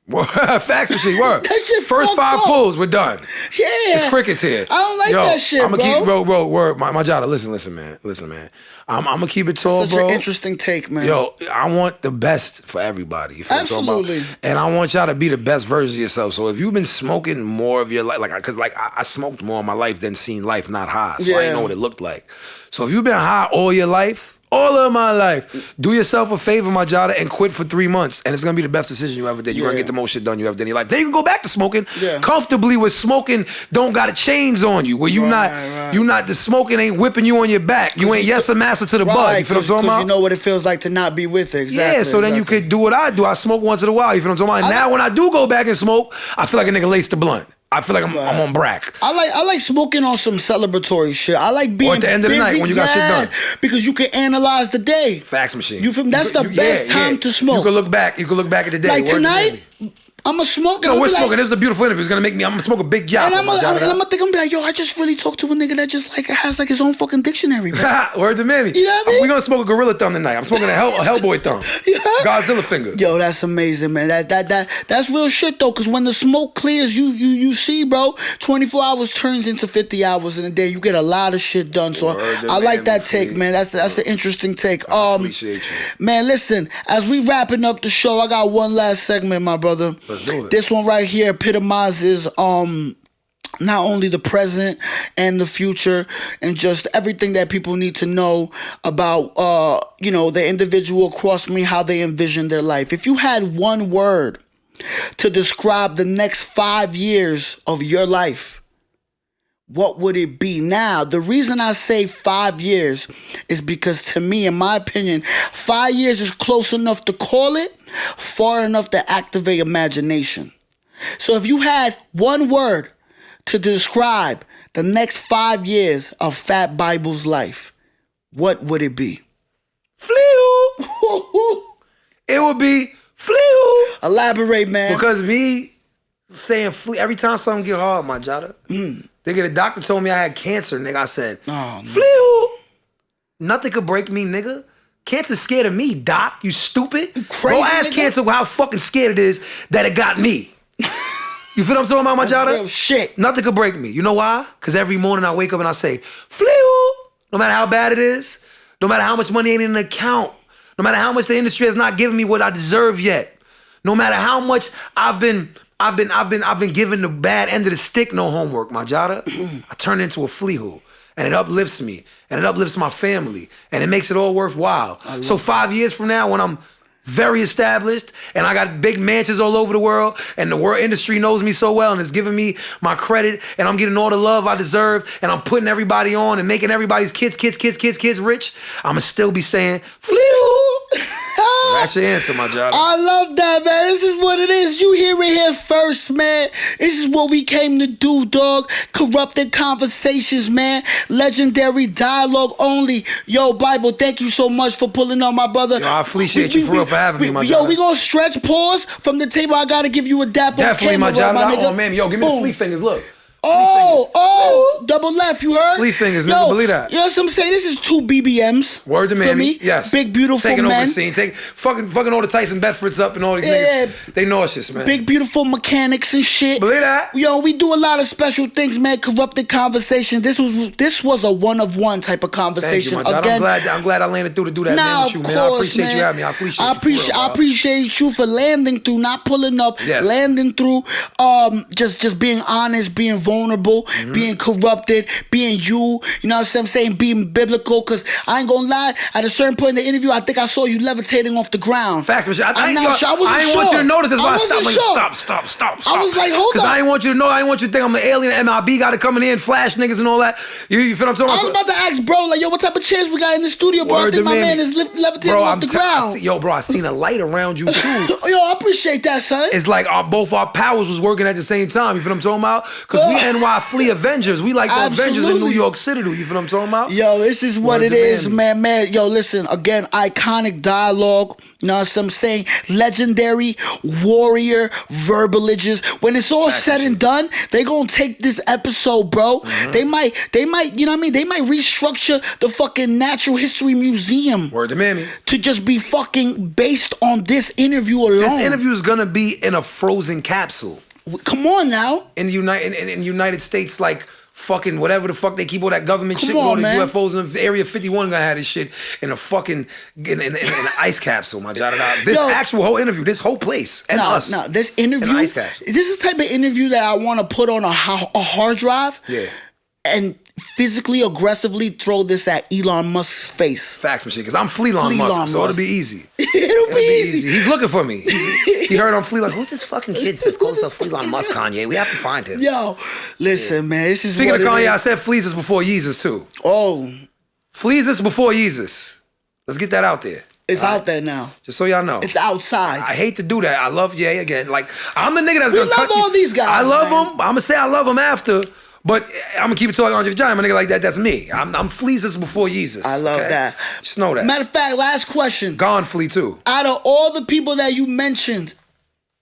Facts machine, word. That shit First 5 up. pulls, we're done. Yeah. It's crickets here. I don't like that shit, I'ma bro. keep, bro, word. My job, listen, man. I'm gonna keep it tall, Such bro. an interesting take, man. Yo, I want the best for everybody. You feel what I'm talking Absolutely. about? And I want y'all to be the best version of yourself. So if you've been smoking more of your life, because I smoked more of my life than seen life not high, so I didn't know what it looked like. So if you've been high all your life, all of my life, do yourself a favor, my Jada, and quit for 3 months. And it's going to be the best decision you ever did. You're going to get the most shit done you ever did in your life. Then you can go back to smoking comfortably with smoking don't got a chains on you. Where you not, the smoking ain't whipping you on your back. You ain't yes a master to the bud. You feel what I'm talking about? You know what it feels like to not be with it. Exactly. Yeah, so then you could do what I do. I smoke once in a while. You feel what I'm talking about? And now when I do go back and smoke, I feel like a nigga laced the blunt. I feel like I'm on brack. I like smoking on some celebratory shit. I like being or at the end of the night when you got shit done. Because you can analyze the day. Facts machine. You feel me? That's the best time to smoke. You can look back. You can look back at the day. Like tonight, I'm a smoker. No, we're smoking. It was a beautiful interview. It's gonna make me. I'm gonna smoke a big job. And I'm gonna think, I'm be like, yo, I just really talked to a nigga that just like has like his own fucking dictionary. Word to mammy. You know what I mean? We're gonna smoke a gorilla thumb tonight. I'm smoking a Hellboy thumb. Godzilla finger. Yo, that's amazing, man. That's real shit though. Cause when the smoke clears, you see, bro, 24 hours turns into 50 hours in a day. You get a lot of shit done. So I like that take, man. That's an interesting take. I appreciate you. Man, listen, as we wrapping up the show, I got one last segment, my brother. Let's do it. This one right here epitomizes not only the present and the future and just everything that people need to know about the individual across me, how they envision their life. If you had one word to describe the next 5 years of your life, what would it be? Now, the reason I say 5 years is because to me, in my opinion, 5 years is close enough to call it, far enough to activate imagination. So if you had one word to describe the next 5 years of Fat Bible's life, what would it be? Flew. It would be flew. Elaborate, man. Because me saying flew, every time something get hard, my Jada, nigga, the doctor told me I had cancer, nigga. I said, flew. Nothing could break me, nigga. Cancer's scared of me, doc. You stupid. Crazy, go ask nigga. cancer how fucking scared it is that it got me. You feel what I'm talking about, my Jada? Real shit. Nothing could break me. You know why? Because every morning I wake up and I say, flew. No matter how bad it is, no matter how much money ain't in the account, no matter how much the industry has not given me what I deserve yet, no matter how much I've been given the bad end of the stick, no homework, my Jada. I turn into a fleahu. And it uplifts me. And it uplifts my family. And it makes it all worthwhile. So 5 years from now, when I'm very established and I got big mansions all over the world and the world industry knows me so well and is giving me my credit and I'm getting all the love I deserve and I'm putting everybody on and making everybody's kids rich, I'ma still be saying, flew. That's your answer, my job. I love that, man. This is what it is. You hear it here first, man. This is what we came to do, dog. Corrupted conversations, man. Legendary dialogue only. Yo, Bible, thank you so much for pulling on my brother. Yo, I appreciate you for real for having me, my Yo, job. we gonna stretch pause from the table. I gotta give you a dap Definitely, on my camera, job. my nigga. Oh, man. Yo, give me the Boom. flea fingers. Look. Oh, double left, you heard? Flea fingers, Yo, nigga, believe that. You know what I'm saying? This is 2 BBMs. Word to for mammy. me. Yes. Big, beautiful Taking men. over the scene. Fucking all the Tyson Bedfords up and all these Yeah. niggas. They nauseous, man. Big, beautiful mechanics and shit. Believe that. Yo, we do a lot of special things, man. Corrupted conversation. This was a one-of-one type of Thank you, conversation. my job. Again, I'm glad I landed through to do that, nah, man, with you, of man. course, I appreciate man. you having me. I appreciate you. For real, I appreciate you for landing through, not pulling up, Yes. landing through, just being honest, being vulnerable, being corrupted, being you know what I'm saying, being biblical, because I ain't gonna lie, at a certain point in the interview, I think I saw you levitating off the ground. Facts, but I I'm ain't not sure. I wasn't want you to sure. notice. That's why I wasn't stopped. Like, sure. stop. I was like, hold Because up. I ain't want you to know. I ain't want you to think I'm an alien MLB guy to come in here and flash niggas and all that. You feel what I'm talking I was about? about to ask, bro, like, yo, what type of chairs we got in the studio, bro? I Word think to my man. man is levitating off the ground. Yo, bro, I seen a light around you too. Yo, I appreciate that, son. It's like both our powers was working at the same time. You feel what I'm talking about? Because we NY Flea Avengers. We like the Avengers in New Absolutely. York City. You feel what I'm talking about? Yo, this is what Word it to is, man. man. Yo, listen, again, iconic dialogue. You know what I'm saying? Legendary warrior verbalages. When it's all said and done, they gonna take this episode, bro. They might, you know what I mean? They might restructure the fucking Natural History Museum Word to mammy. to just be fucking based on this interview alone. This interview is gonna be in a frozen capsule. Come on now. In the United States, like fucking whatever the fuck they keep all that government Come shit on, going, the man. UFOs in Area 51 gonna have this shit in a fucking in an ice capsule, my jada. This Yo. actual whole interview, this whole place, and us. No, this interview, in an ice capsule. this is the type of interview that I want to put on a hard drive. Yeah. And physically, aggressively throw this at Elon Musk's face. Facts machine, because I'm Fleelon Musk, so it'll be easy. It'll be easy. He's looking for me. He heard I'm Fleelon. Who's this fucking kid that calls himself Fleelon Musk, Kanye? We have to find him. Yo, listen, man. This is Speaking what of Kanye, it I is. said Fleezus before Yeezus too. Oh, Fleezus before Yeezus. Let's get that out there. it's All out right? there now. Just so y'all know. It's outside. I hate to do that. I love Ye again. Like, I'm the nigga that's We gonna love cut you. all these guys, I love man. them. I'm gonna say I love them after, but I'm gonna keep it to like Andre the Giant. My nigga like that. That's me. I'm Fleezus before Yeezus. I love okay? that. Just know that. Matter of fact, last question. Gone Flea too. Out of all the people that you mentioned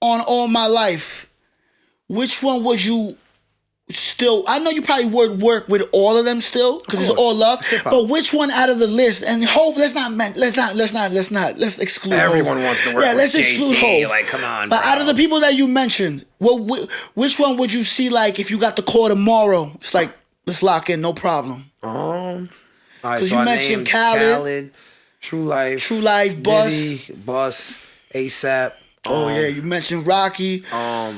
on All My Life, which one would you still? I know you probably would work with all of them still because it's course. all love. It's hip-hop. But which one out of the list? And Hov, let's exclude. Everyone Hov. wants to work Yeah, with let's exclude Jay-Z. Hov. Like, come on, But bro. out of the people that you mentioned, which one would you see like if you got the call tomorrow? It's like let's lock in, no problem. All right, 'Cause so you I mentioned named Khaled, True Life, Bus. Diddy, Bus, ASAP. Oh yeah, you mentioned Rocky.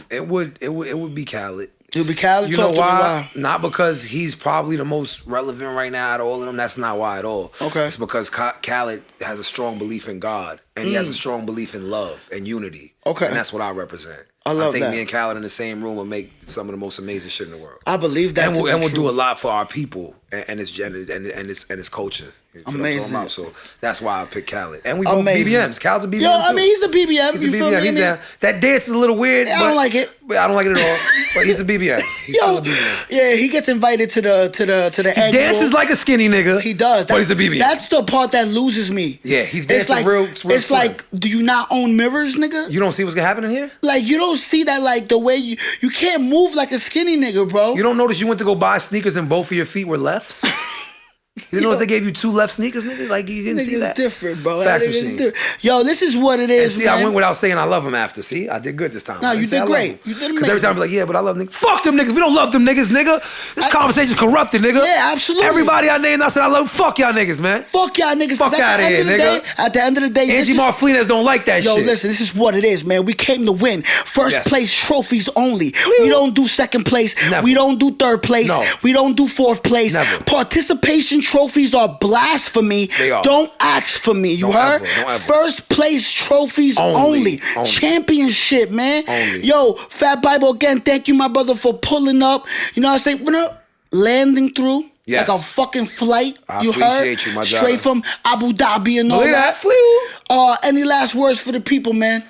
It would be Khaled. It'll be Khaled. You Talk know to me why? Not because he's probably the most relevant right now out of all of them. That's not why at all. Okay. It's because Khaled has a strong belief in God, and he has a strong belief in love and unity. Okay. And that's what I represent. I love think that. me and Khaled in the same room will make some of the most amazing shit in the world. I believe that. And to we'll be do true. a lot for our people and its gender and its culture. You feel what I'm talking Amazing. about? So that's why I picked Khaled. And we both Amazing. BBMs. Khaled's a BBM Yo, I too. mean, he's a BBM. He's a you feel BBM. me? He's down. That dance is a little weird. I don't like it. But I don't like it at all. But he's a BBM. He's still a BBM. Yeah, he gets invited to the He annual. dances like a skinny nigga. He does. But he's a BBM. That's the part that loses me. Yeah, he's It's dancing like real it's slim. like, do you not own mirrors, nigga? You don't see what's gonna happen in here? Like you don't see that like the way you can't move like a skinny nigga, bro. You don't notice you went to go buy sneakers and both of your feet were lefts? You didn't notice they gave you 2 left sneakers, nigga? Like, you didn't see Nigga's that? different, bro. Facts That nigga's machine. different. Yo, this is what it And is, see, man. I went without saying I love him after. See, I did good this time. No, I didn't you say did I love great. him. You did Because every amazing. time I'm like, yeah, but I love niggas. Fuck them niggas. We don't love them niggas, nigga. This conversation's corrupted, nigga. Yeah, absolutely. Everybody I named, I said I love. Fuck y'all niggas, man. Fuck y'all niggas. 'cause Fuck at the outta end here, of the nigga. day, at the end of the day, this Angie is- Marflinez don't like that Yo, shit. listen, this is what it is, man. We came to win. First Yes. place trophies only. We don't do second place. Never. We don't do third place. No. We don't do fourth place. Never. Participation trophies are blasphemy. They are. Don't ask for me. You Don't heard? ever, don't ever. First place trophies Only. only. Championship, man. Only. Yo, Fat Bible, again, thank you, my brother, for pulling up. You know what I'm saying? landing through. Yes. Like a fucking flight. I You appreciate heard? you, my Straight Jada. from Abu Dhabi and all Believe that. that. Any last words for the people, man?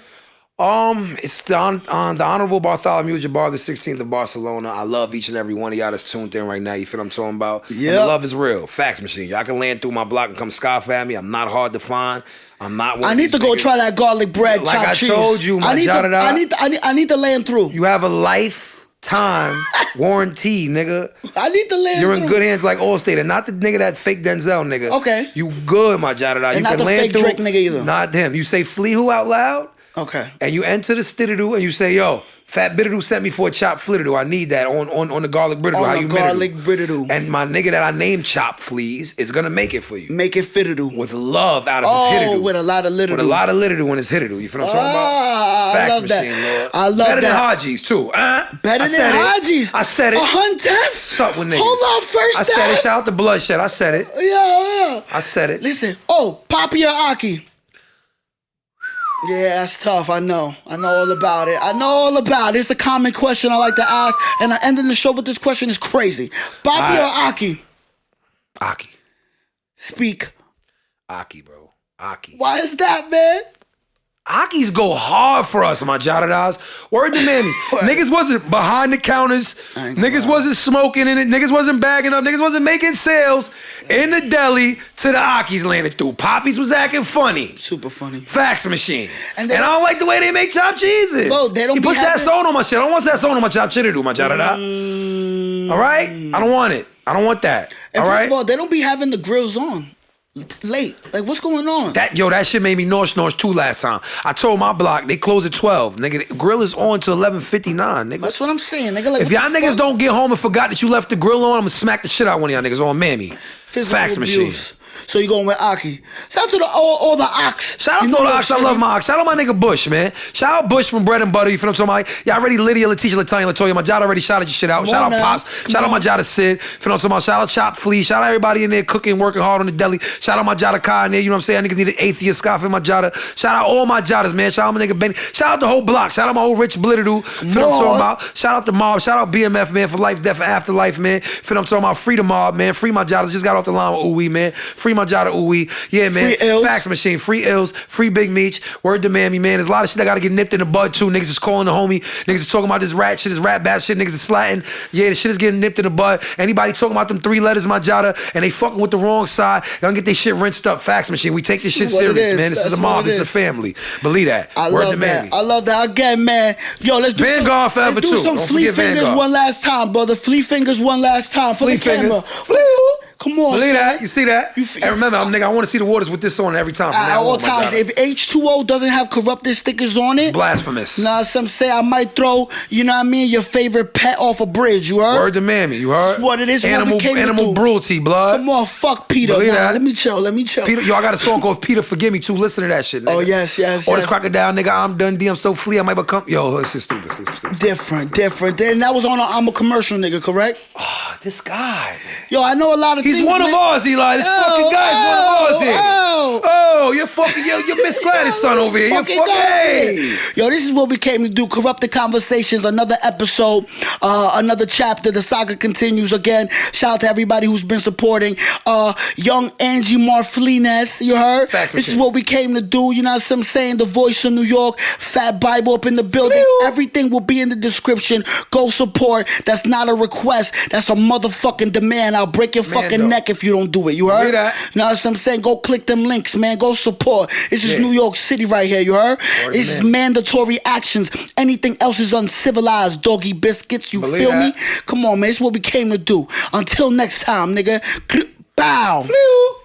It's the Honorable Bartholomew Jabbar, the 16th of Barcelona. I love each and every one of y'all that's tuned in right now. You feel what I'm talking about? Yeah. And the love is real. Fax machine. Y'all can land through my block and come scoff at me. I'm not hard to find. I'm not one I of need these to go niggas. try that garlic bread, Like chopped I cheese. told you, my I need to land through. You have a lifetime warranty, nigga. I need to land You're through. in good hands like Allstate, and not the nigga that fake Denzel nigga. Okay. You good, my Jada. And You not can the land fake through. Drake nigga either. Not him. You say flee who out loud. Okay. And you enter the stididoo and you say, yo, Fat Biddidoo sent me for a chopped flitidoo. I need that on the garlic britidoo. On How the you garlic britidoo? britidoo. And my nigga that I named Chop Fleas is gonna make it for you. Make it fitidoo. With love out of his hittidoo. With a lot of litidoo. With a lot of litidoo in his hittidoo. You feel what I'm talking about? I Fax love machine, that. Lord. I love Better that. than Haji's too. Better than Haji's. I said it. 110th? What's up with niggas? Hold on, first I said it. Shout out to Bloodshed. I said it. Yeah. I said it. Listen. Papi or Aki? Yeah, that's tough. I know all about it. It's a common question I like to ask, and I ending the show with this question is crazy. Papi or Aki? Aki. Speak. Aki, bro. Aki. Why is that, man? Akis go hard for us, my Jadadas. Word to Mammy. Niggas wasn't behind the counters. Niggas wasn't smoking in it. Niggas wasn't bagging up. Niggas wasn't making sales in the deli to the Akis landing through. Poppies was acting funny. Super funny. Fax machine. And they I don't like the way they make chopped cheeses. Bro, they don't He be puts having- Sasson on my shit. I don't want Sasson on my chopped chitteroo, my Jadada. All right? I don't want it. I don't want that. And all first right? of all, they don't be having the grills on late. Like, what's going on? That shit made me nosh too last time. I told my block they close at 12. Nigga, the grill is on till 11:59. Nigga. That's what I'm saying, nigga. Like, If y'all niggas don't get home and forgot that you left the grill on, I'm gonna smack the shit out one of y'all niggas on Mammy. Physical Fax abuse. machine. So you going with Aki? Shout out to all the ox. Shout out You to know all the what ox. I I'm love saying? my ox. Shout out my nigga Bush, man. Shout out Bush from Bread and Butter. You feel what I'm talking about? Y'all already Lydia, Letitia, Latanya, Latoya. My Jada already shouted your shit out. Come Shout on out now. Pops. Come Shout out on. my Jada Sid. Feel what I'm talking about? Shout out Chop Flea. Shout out everybody in there cooking, working hard on the deli. Shout out my Jada Kai in there. You know what I'm saying? Niggas need an atheist scoff in my Jada. Shout out all my Jadas, man. Shout out my nigga Benny. Shout out the whole block. Shout out my whole Rich Blitteroo. Feel what I'm talking Lord. about? Shout out the mob. Shout out BMF, man, for life, death, and afterlife, man. Feel what I'm talking about? Free the mob, man. Free my Jadas. Just got off the line with Uwe, man. Free my Jada Uwe. Yeah, man. Free Ills. Fax machine. Free Ills. Free Big Meech. Word to Mammy, man. There's a lot of shit that got to get nipped in the bud, too. Niggas is calling the homie. Niggas is talking about this rat shit, this rat bat shit. Niggas is slatting. Yeah, the shit is getting nipped in the bud. Anybody talking about them 3 letters, my Jada, and they fucking with the wrong side, they gonna get their shit rinsed up. Fax machine. We take this shit What it serious, is. man. This is That's a mob. what it This is a is. family. Believe that. I Word love to that. Mammy. I love that. Again, man. Yo, let's do Vanguard some, forever, let's do too. some Don't flea forget fingers Vanguard. one last time, brother. Flea fingers one last time for Flea the camera. fingers. Come on, Believe son. that? You see that? You feel- And remember, nigga, I want to see the waters with this on every time. From At now all on, my times. Jada. If H2O doesn't have corrupted stickers on it, Blasphemous. nah, some say I might throw, you know what I mean, your favorite pet off a bridge, you heard? Word to Mammy, you heard? That's what it is, what we Animal, came to animal do. cruelty, blood. Come on, fuck Peter. Believe Nah, that? let me chill. Peter, yo, I got a song called Peter Forgive Me too. Listen to that shit, nigga. Oh, yes. Or this crocodile, nigga, I'm Dundee, I'm so flea, I might become. Yo, it's just stupid. Different. And that was on I'm a commercial, nigga, correct? Ah, this guy. Yo, I know a lot of He's things, one man. of ours, Eli. This fucking guy's one of ours here. Oh. You're fucking, you're Miss Gladys' son over here. You're Fucking fucking, guy. hey. Yo, this is what we came to do. Corrupted Conversations, another episode, another chapter. The saga continues again. Shout out to everybody who's been supporting. Young Angie Marflines, you heard? Facts This is machine. what we came to do. You know what I'm saying? The voice of New York, Fat Bible up in the building. Everything will be in the description. Go support. That's not a request. That's a motherfucking demand. I'll break your fucking though. neck if you don't do it. You heard? Hear that? You know what I'm saying? Go click them links, man. Go support. This is Yeah. New York City right here, you heard? Word, This is man. mandatory actions. Anything else is uncivilized, doggy biscuits. You Believe feel that. me? Come on, man. It's what we came to do. Until next time, nigga. Bow. Flew.